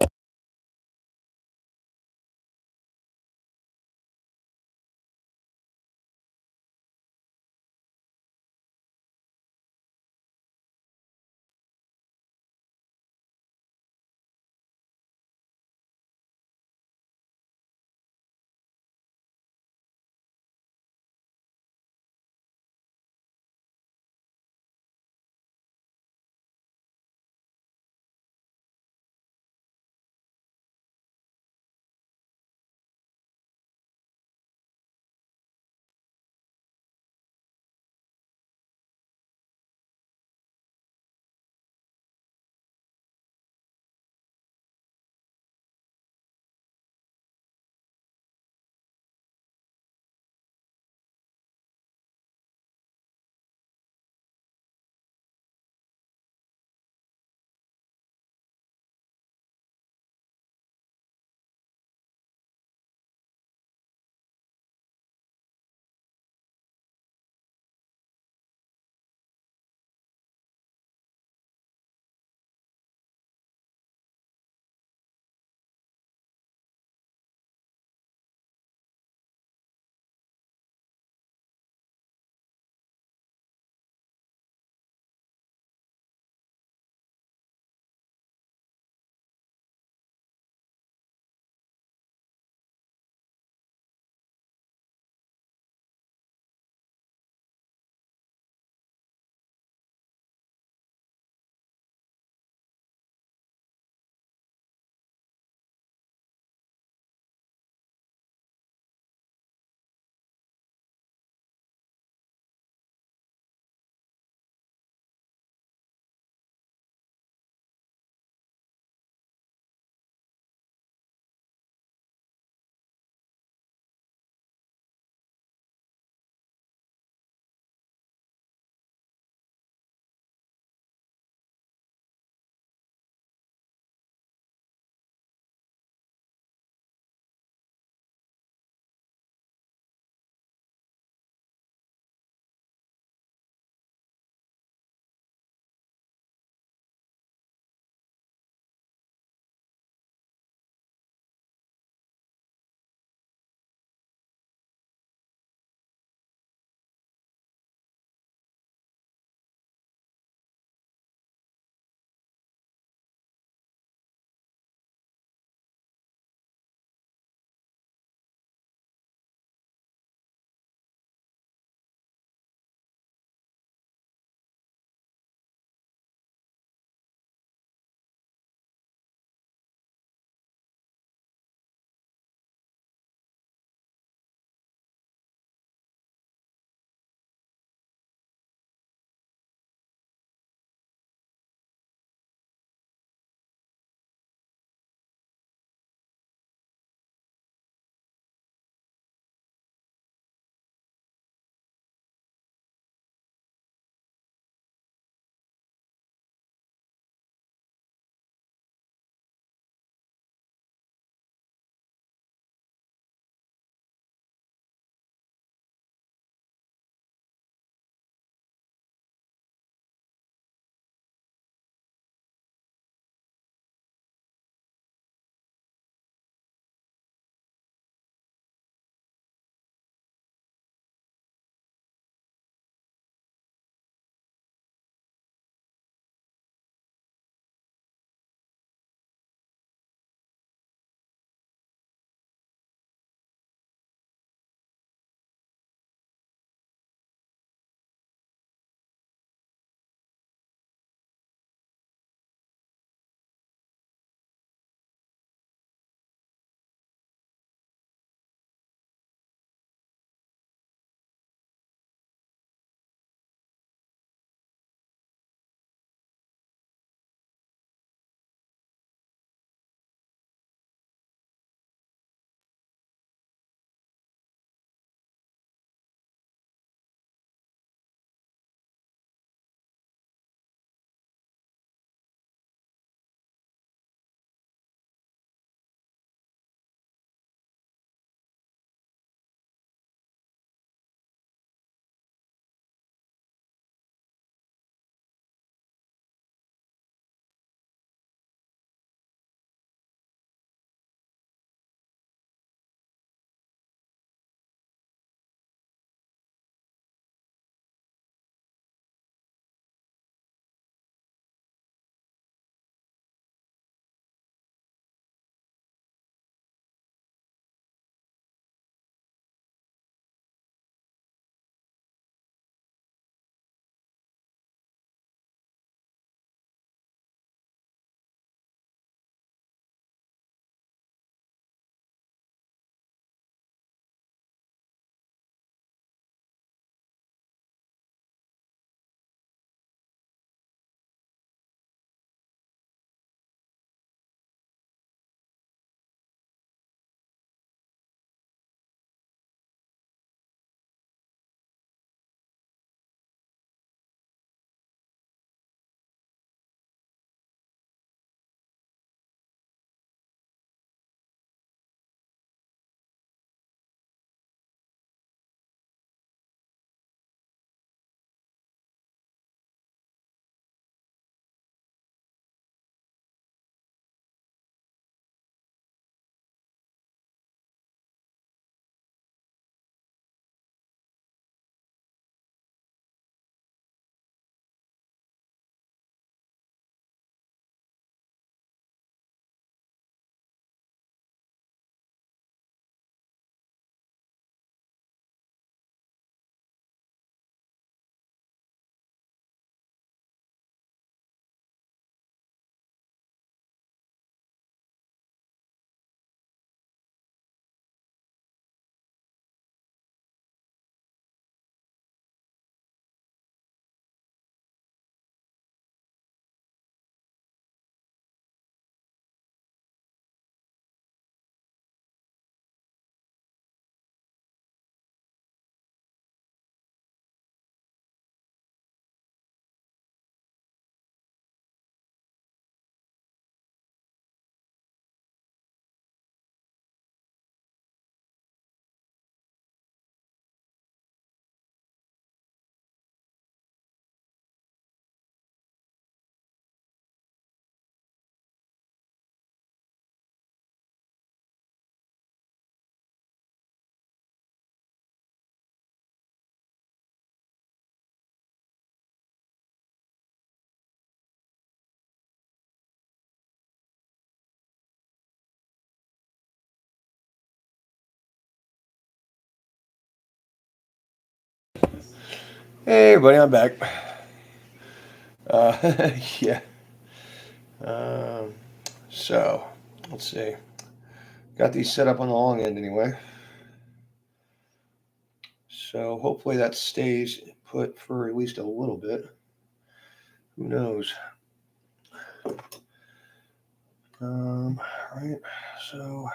Hey everybody, I'm back. Yeah. So let's see. Got these set up on the long end anyway. So hopefully that stays put for at least a little bit. Who knows? Right. So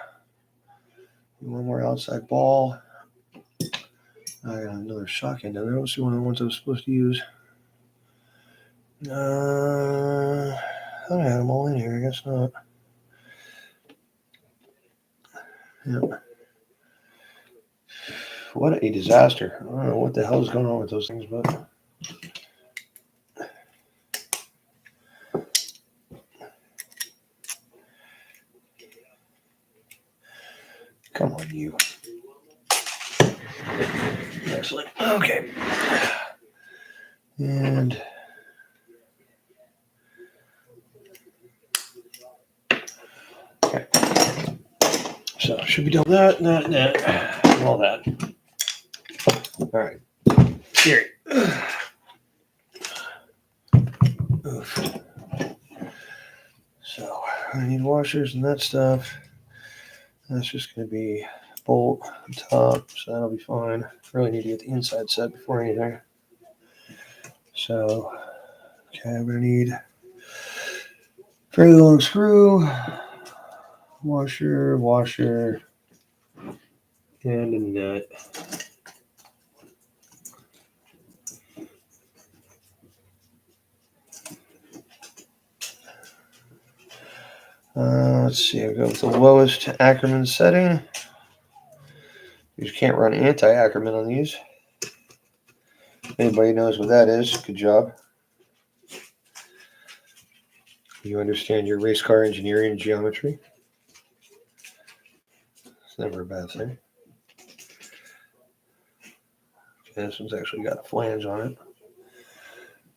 one more outside ball. I got another shotgun down there. Let's see one of the ones I was supposed to use. I thought I had them all in here. I guess not. Yep. What a disaster. I don't know what the hell is going on with those things, but come on, you. Excellent. Okay. And okay. So should be done with that, and all that. All right. Here. Oof. So I need washers and that stuff. That's just going to be bolt on top, so that'll be fine. Really need to get the inside set before anything. So, okay, I'm going to need a fairly long screw, washer, and a nut. Let's see, I'll go with the lowest Ackerman setting. You can't run anti-Ackerman on these. Anybody knows what that is, good job. You understand your race car engineering and geometry. It's never a bad thing. Okay, this one's actually got a flange on it.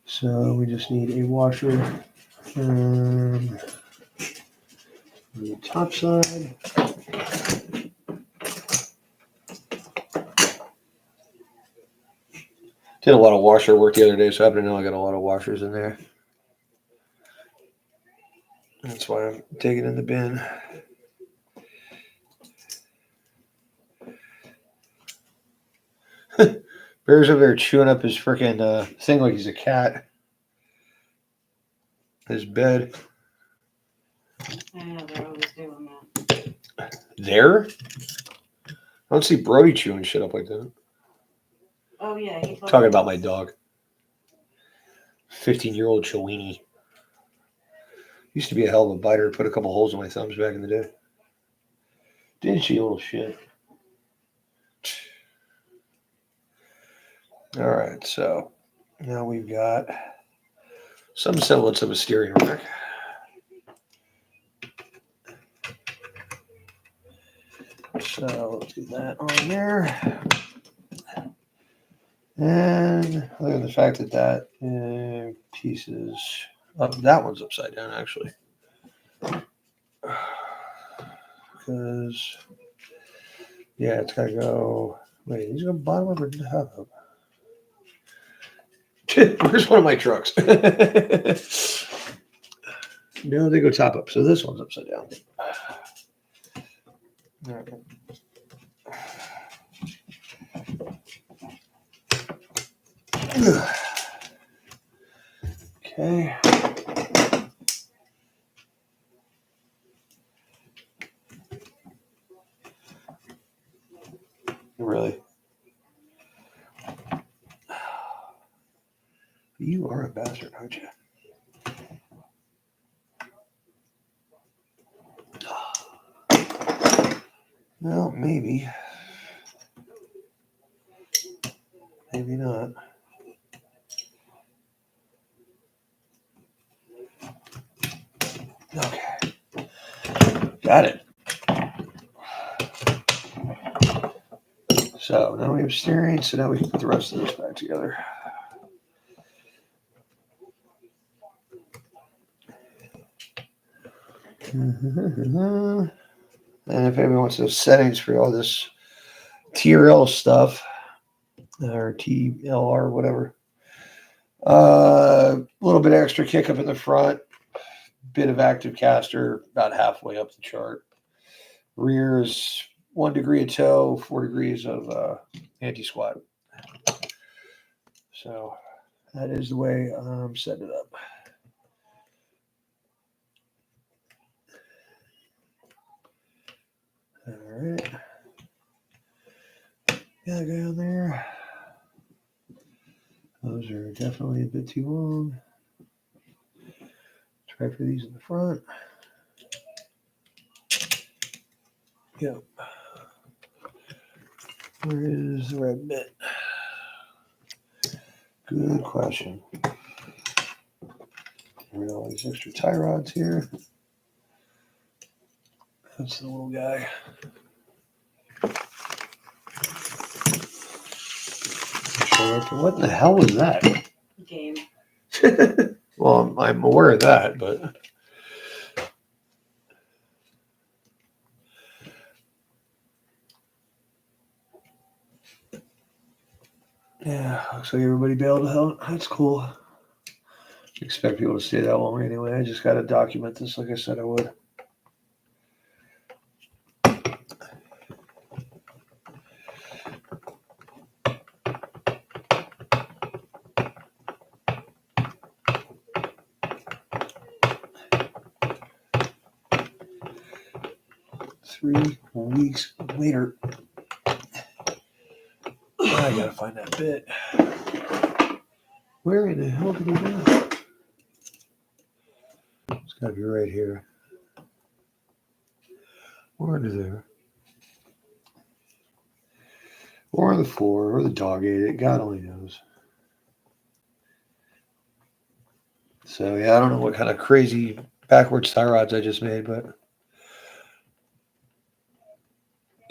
So we just need a washer on the top side. Did a lot of washer work the other day, so I happen to know I got a lot of washers in there. That's why I'm taking in the bin. Bear's over there chewing up his freaking thing like he's a cat. His bed. Yeah, they're always doing that. There? I don't see Brody chewing shit up like that. Oh, yeah. Talking about my dog. 15-year-old Chowini. Used to be a hell of a biter. Put a couple holes in my thumbs back in the day. Didn't she, little shit? All right, so now we've got some semblance of a steering rack. So let's get that on there. And look at the fact that that piece is up. That one's upside down, actually. Because, yeah, it's got to go. Wait, these go bottom up or top up? Where's one of my trucks? No, they go top up. So this one's upside down. All right. Okay. Really? You are a bastard, aren't you? Well, maybe. Maybe not. Okay. Got it. So now we have steering, so now we can put the rest of this back together. And if anyone wants those settings for all this TRL stuff, or TLR, whatever, A little bit extra kick up in the front, bit of active caster, about halfway up the chart. Rear is 1 degree of toe, 4 degrees of anti-squat. So that is the way I'm setting it up. All right. Got a guy on there. Those are definitely a bit too long. Try for these in the front. Yep. Where is the red bit? Good question. There are all these extra tie rods here. That's the little guy. What in the hell was that? Game. Well, I'm aware of that, but yeah, looks like everybody bailed out. That's cool. Expect people to stay that long anyway. I just got to document this like I said I would. Three weeks later. I gotta find that bit. Where in the hell did it go? It's gotta be right here. Or under there. Or the floor, or the dog ate it. God only knows. So yeah, I don't know what kind of crazy backwards tie rods I just made, but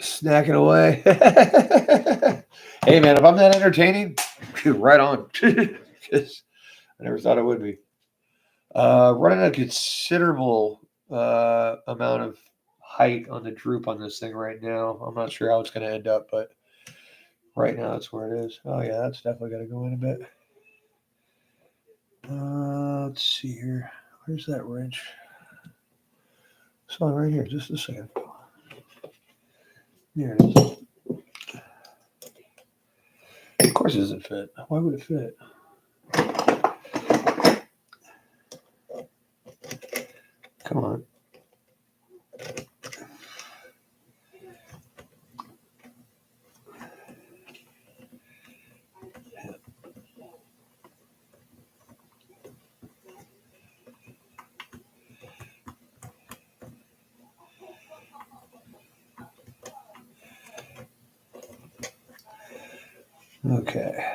snacking away. Hey man, if I'm that entertaining, right on. Because I never thought it would be. Running a considerable amount of height on the droop on this thing right now. I'm not sure how it's going to end up, but right now that's where it is. Oh yeah, that's definitely got to go in a bit. Let's see here. Where's that wrench? It's on right here. Just a second. There it is. Of course it doesn't fit. Why would it fit? Come on. Okay.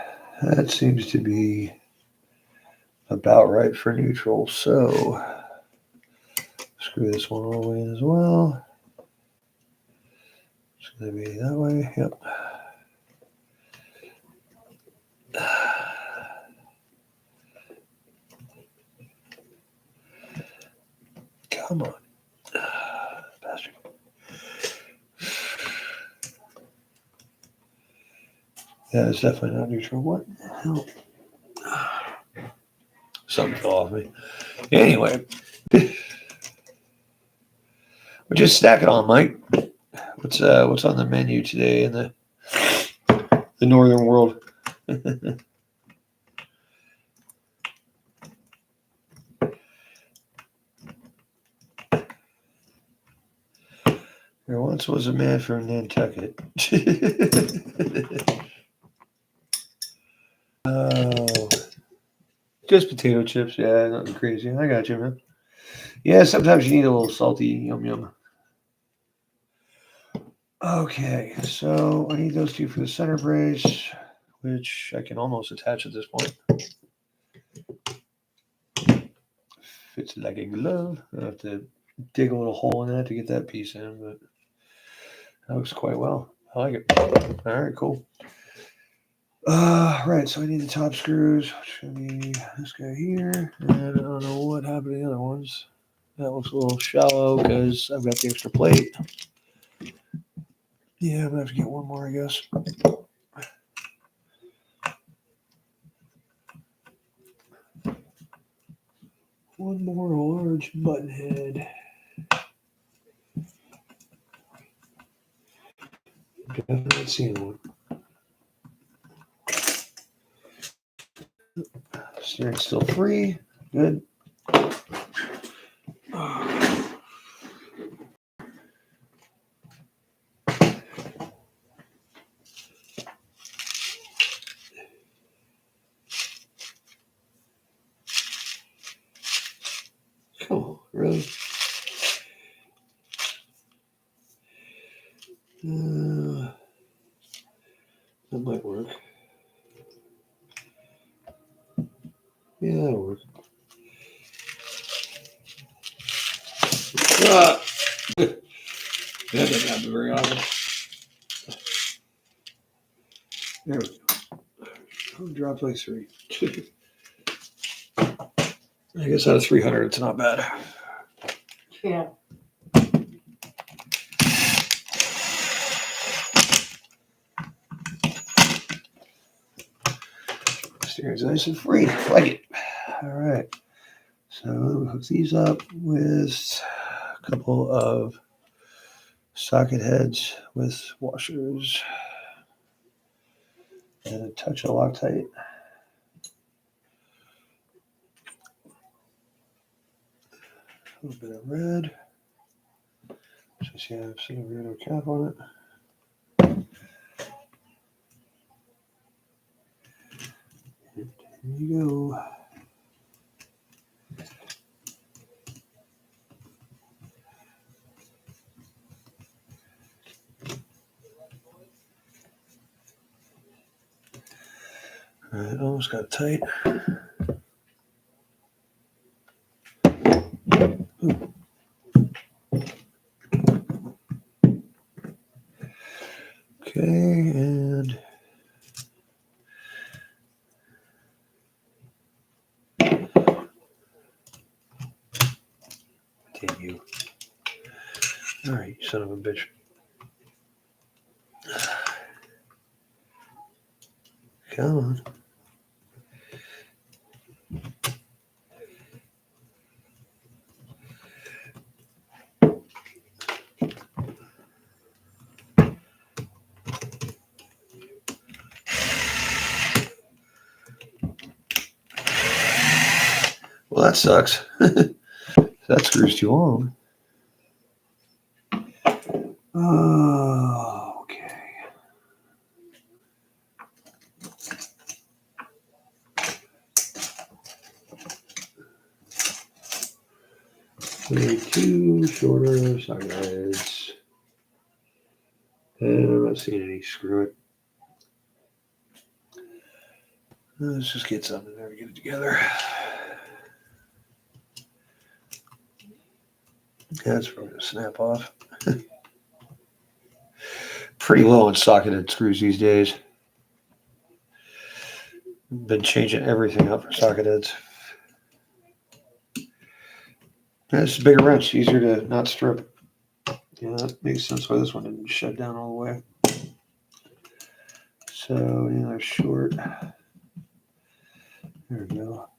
That seems to be about right for neutral. So screw this one all the way in as well. It's going to be that way. Yep. Come on. Bastard. Yeah, it's definitely not neutral. What the hell? Something fell off me. Anyway. We're just snacking on, Mike. What's on the menu today in the northern world? There once was a man from Nantucket. Oh, just potato chips. Yeah, nothing crazy. I got you, man. Yeah, sometimes you need a little salty. Yum yum. Okay, so I need those two for the center brace, which I can almost attach at this point. Fits like a glove. I have to dig a little hole in that to get that piece in, but that looks quite well. I like it. All right, cool. Right, so I need the top screws, which is going to be this guy here, and I don't know what happened to the other ones. That looks a little shallow because I've got the extra plate. Yeah, I'm going to have to get one more, I guess. One more large button head. Definitely not seeing one. Steering's still free. Good. Come on, really? That might work. Yeah, that'll work. That doesn't happen very often. There we go. Oh, dropped like 3. I guess out of 300, it's not bad. Yeah. Steering's nice and free. Like it. All right. So we'll hook these up with a couple of socket heads with washers and a touch of Loctite. A little bit of red. Just yeah, I've seen a weirdo cap on it. And here you go. All right, almost got tight. Okay, and damn you. All right, you son of a bitch. Come on. Well, that sucks. That screw's too long. Oh, okay. We need 2 shorter socket heads. And I'm not seeing any. Screw it. Let's just get something there to get it together. That's probably going to snap off. Pretty low on socketed screws these days. Been changing everything up for socket heads. This is a bigger wrench, easier to not strip. Yeah, that makes sense why this one didn't shut down all the way. So, yeah, they're short. There we go.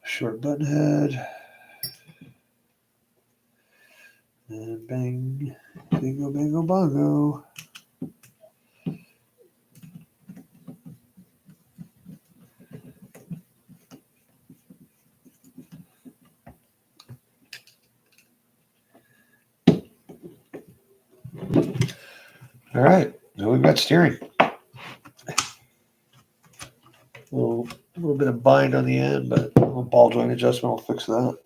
Short button head. And bang. Bingo, bango, bongo. All right, now we've got steering. A little bit of bind on the end, but a little ball joint adjustment will fix that.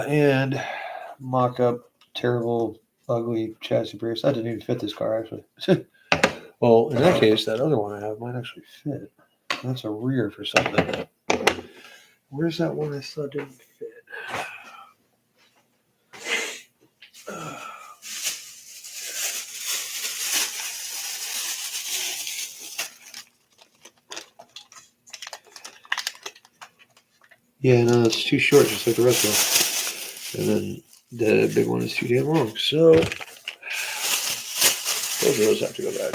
And mock up terrible, ugly chassis brace. That didn't even fit this car, actually. Well, in that case, that other one I have might actually fit. That's a rear for something. Where's that one I thought didn't fit? Yeah, no, it's too short, just like the rest of them. And then the big one is too damn long. So both of those have to go back.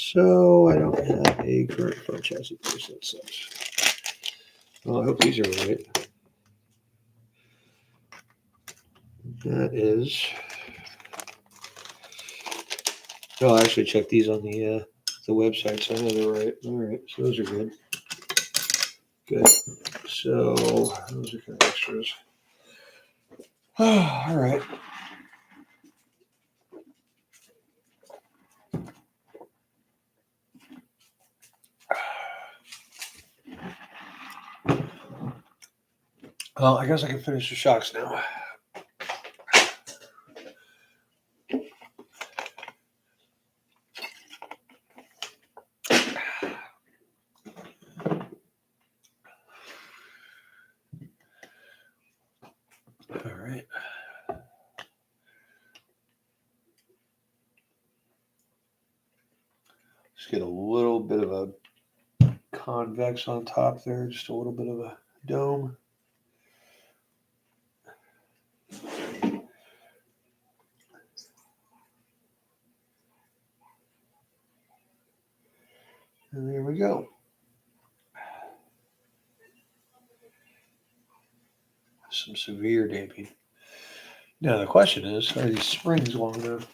So I don't have a current front chassis piece. That sucks. Well, I hope these are right. That is. Oh, I actually checked these on the website, so I know they're right. All right, so those are good. Good. So those are kind of extras. All right. Well, I guess I can finish the shocks now. All right. Just get a little bit of a convex on top there, just a little bit of a dome. And there we go. Some severe damping. Now the question is, are these springs long enough?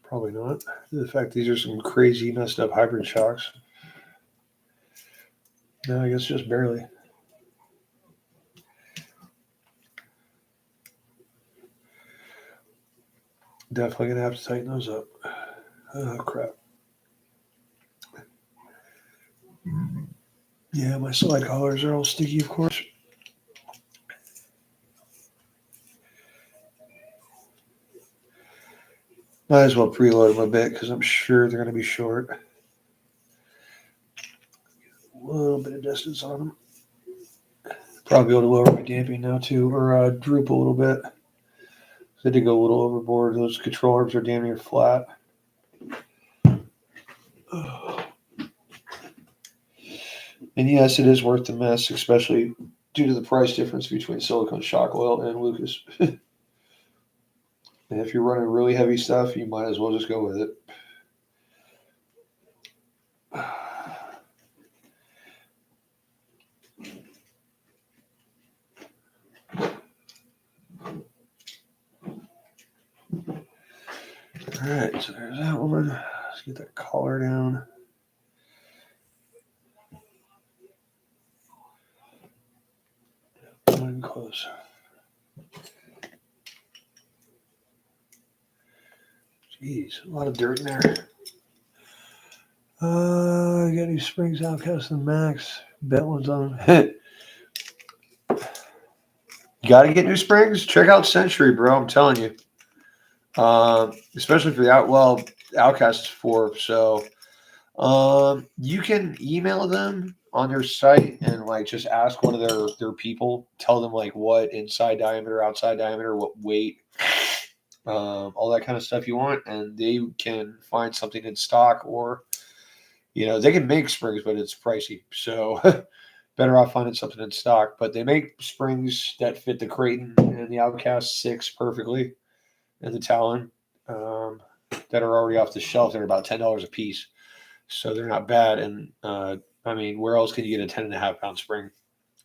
Probably not. The fact these are some crazy messed up hybrid shocks. No, I guess just barely. Definitely gonna have to tighten those up. Oh crap. Yeah, my slide collars are all sticky, of course. Might as well preload them a bit because I'm sure they're going to be short. A little bit of distance on them. Probably be able to lower my damping now too, or droop a little bit. So I did go a little overboard. Those control arms are damn near flat. And yes, it is worth the mess, especially due to the price difference between silicone shock oil and Lucas. And if you're running really heavy stuff, you might as well just go with it. All right, so there's that one. Let's get that collar down. One close. Jeez, a lot of dirt in there. I got new springs Outcast and Max. Bet one's on. Got to get new springs. Check out Century, bro. I'm telling you. Especially for the Outcast is 4. So you can email them on their site and like just ask one of their people. Tell them like what inside diameter, outside diameter, what weight, all that kind of stuff you want, and they can find something in stock, or they can make springs, but it's pricey. So better off finding something in stock. But they make springs that fit the Creighton and the Outcast 6 perfectly, and the Talon that are already off the shelf. They're about $10 a piece, so they're not bad. And I mean, where else can you get a 10.5-pound spring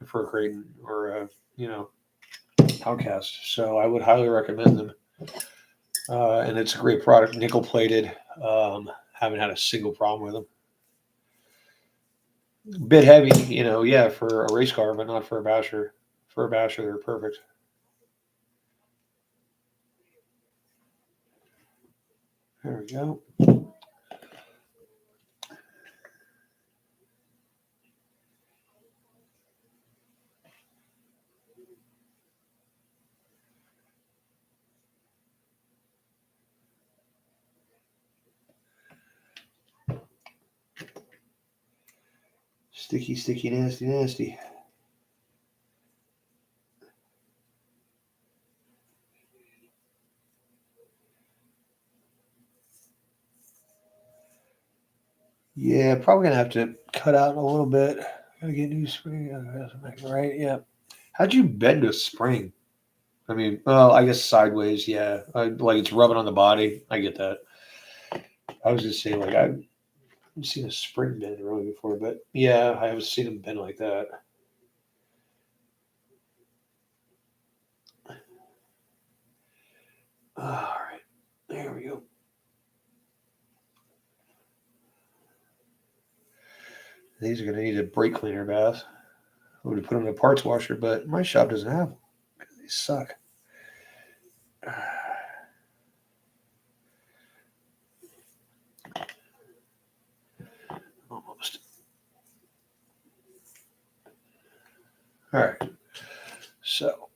for a Creighton or a Outcast? So I would highly recommend them. And it's a great product, nickel plated. Haven't had a single problem with them. Bit heavy, for a race car, but not for a basher. For a basher, they're perfect. There we go. Sticky, sticky, nasty, nasty. Yeah, probably gonna have to cut out a little bit. Gotta get new spring. Right? Yeah. How'd you bend a spring? I mean, well, I guess sideways. Yeah, like it's rubbing on the body. I get that. I was just saying, like, I haven't seen a spring bend really before, but yeah, I haven't seen them bend like that. All right, there we go. These are going to need a brake cleaner bath. I would have put them in a parts washer, but my shop doesn't have them. They suck. Almost. All right. So.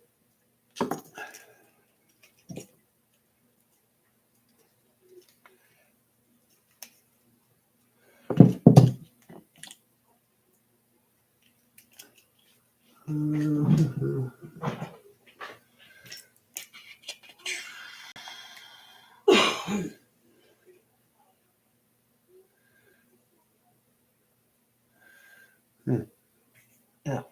Yeah.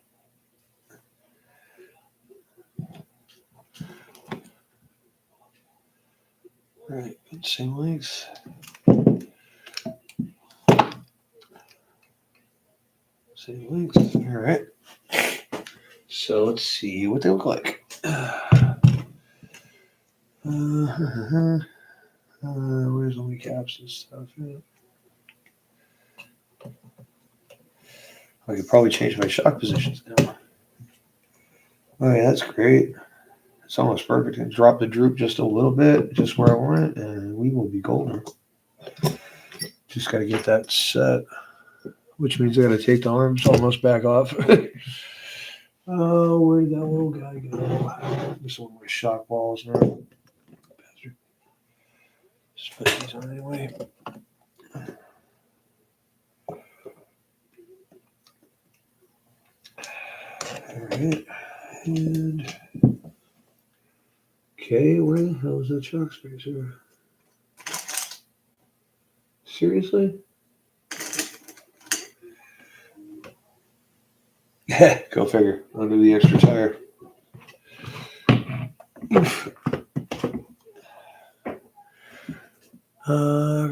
All right. Same lengths. Same lengths. All right. So let's see what they look like. Where's all the caps and stuff? I could probably change my shock positions now. Oh yeah, that's great. It's almost perfect. And drop the droop just a little bit, just where I want it, and we will be golden. Just got to get that set, which means I got to take the arms almost back off. Oh, where'd that little guy go? This one of my shock balls now. Just put these on anyway. All right. And okay, where the hell is that shock spacer? Seriously? Yeah, go figure. Under the extra tire.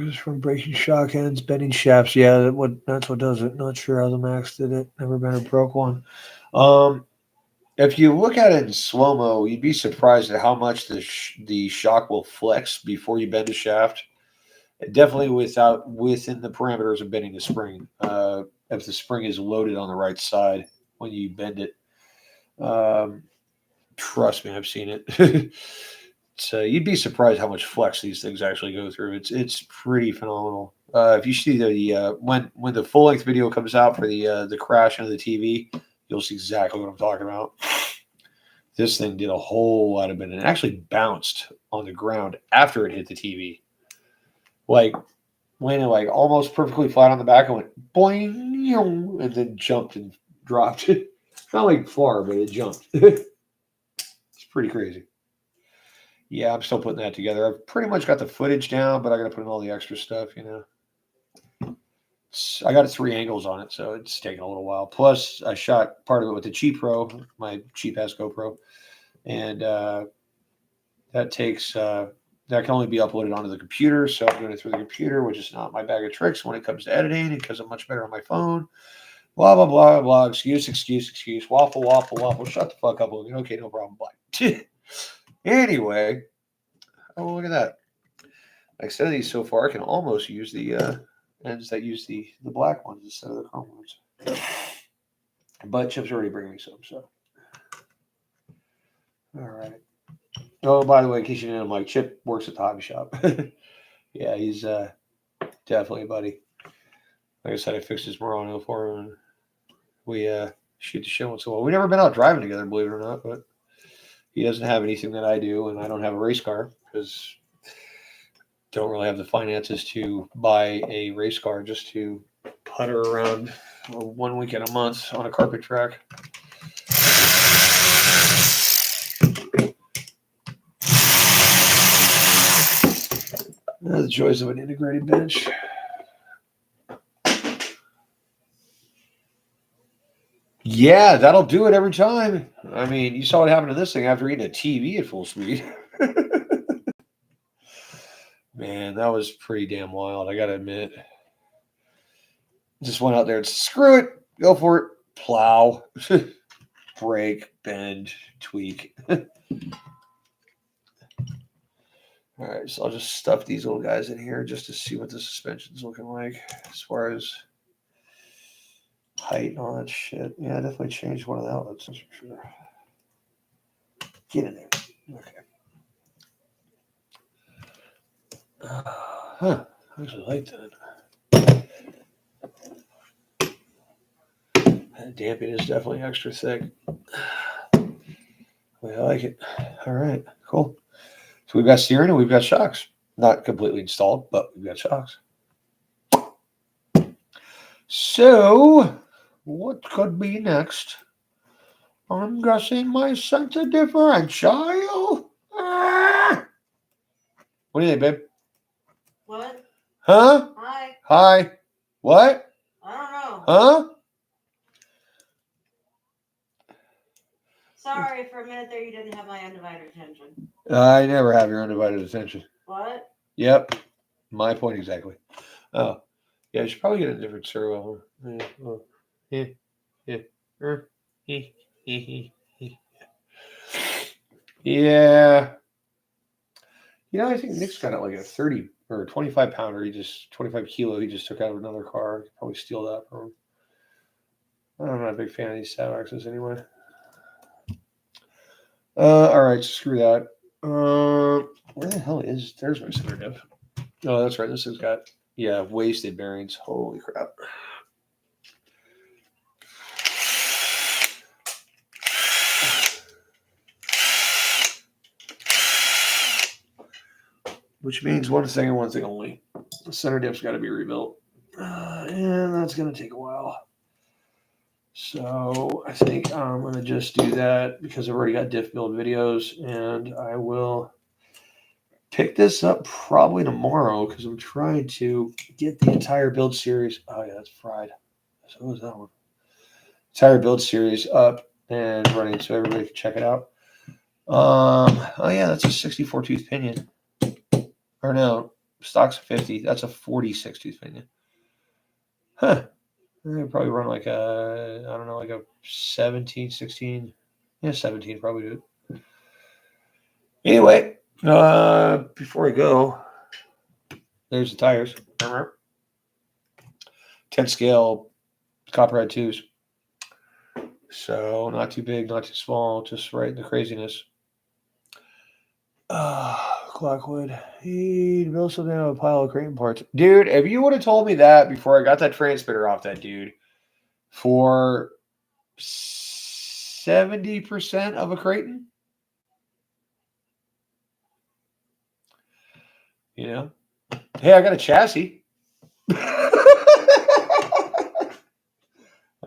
Just from breaking shock ends, bending shafts. Yeah, that's what does it. Not sure how the Max did it. Never been or broke one. If you look at it in slow mo, you'd be surprised at how much the shock will flex before you bend a shaft. Definitely within the parameters of bending the spring. If the spring is loaded on the right side when you bend it, trust me, I've seen it. So you'd be surprised how much flex these things actually go through. It's pretty phenomenal. If you see the when the full length video comes out for the crash into the TV, you'll see exactly what I'm talking about. This thing did a whole lot of bending. It actually bounced on the ground after it hit the TV. Like landed like almost perfectly flat on the back and went boing, and then jumped and dropped. Not like far, but it jumped. It's pretty crazy. Yeah, I'm still putting that together. I've pretty much got the footage down, but I got to put in all the extra stuff, I got 3 angles on it, so it's taking a little while. Plus, I shot part of it with the Cheap Pro, my cheap-ass GoPro, and that can only be uploaded onto the computer, so I'm doing it through the computer, which is not my bag of tricks when it comes to editing, because I'm much better on my phone. Blah, blah, blah, blah. Excuse. Waffle, waffle, waffle. Shut the fuck up, Logan. Okay, no problem. Bye. Anyway, oh, look at that. Like I said, these so far, I can almost use the ends that use the black ones instead of the chrome ones. But Chip's already bringing me some, so. All right. Oh, by the way, in case you didn't know, Mike, Chip works at the hobby shop. Yeah, he's definitely a buddy. Like I said, I fixed his Murano for him, and we shoot the shit once in a while. We've never been out driving together, believe it or not, but he doesn't have anything that I do, and I don't have a race car because don't really have the finances to buy a race car just to putter around 1 weekend a month on a carpet track. The joys of an integrated bench. Yeah, that'll do it every time. I mean, you saw what happened to this thing after eating a TV at full speed. Man, that was pretty damn wild. I gotta admit. Just went out there and screw it, go for it, plow, break, bend, tweak. All right, so I'll just stuff these little guys in here just to see what the suspension's looking like as far as height and all that shit. Yeah, I definitely changed one of the outlets, that's for sure. Get in there. Okay. Huh. I actually like that. That damping is definitely extra thick. Well, I like it. All right, cool. So we've got steering and we've got shocks. Not completely installed, but we've got shocks. So, what could be next? I'm guessing my center differential. Ah! What do you think, babe? What? Huh? Hi. Hi. What? I don't know. Huh? Sorry, for a minute there you didn't have my undivided attention. I never have your undivided attention. What? Yep. My point exactly. Oh. Yeah, I should probably get a different servo. Yeah. Oh. Yeah. Yeah. Yeah. You know, I think Nick's got it like a 30 or 25 pounder. 25 kilo. He just took out of another car. Could probably steal that from him. I'm not a big fan of these Savaxes anyway. All right, screw that. Where the hell is? There's my center diff. Oh, that's right. This has got wasted bearings. Holy crap! Which means one thing and one thing only. The center diff's got to be rebuilt, and that's going to take a while. So I think I'm going to just do that because I've already got diff build videos, and I will pick this up probably tomorrow because I'm trying to get the entire build series. Oh yeah, that's fried. So is that one. Entire build series up and running so everybody can check it out. Oh yeah, that's a 64 tooth pinion. Or no, stock's 50. That's a 46 tooth pinion. Huh. I'd probably run like a, I don't know, like a 17, 16. Yeah, 17 probably do it. Anyway, before I go, there's the tires. 10 scale copperhead 2s. So not too big, not too small, just right in the craziness. Clockwood. He'd build something out of a pile of Creighton parts. Dude, if you would have told me that before I got that transmitter off that dude for 70% of a Creighton, you know, hey, I got a chassis.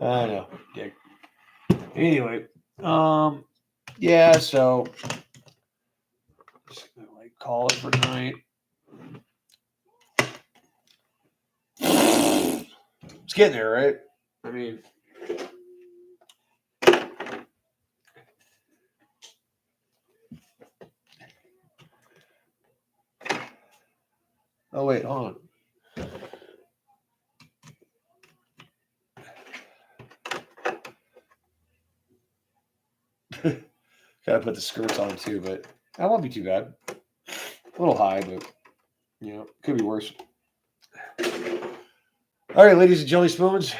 I know, dick. Anyway, yeah, so just gonna like call it for tonight. It's getting there, right? I mean, oh wait, hold on. Gotta put the skirts on too, but that won't be too bad. A little high, but could be worse. All right, ladies and jelly spoons.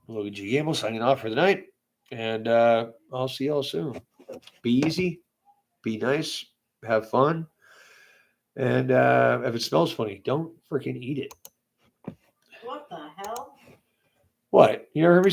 Logan G. Gamble signing off for the night. And I'll see y'all soon. Be easy, be nice, have fun. And if it smells funny, don't freaking eat it. What the hell? What? You never heard me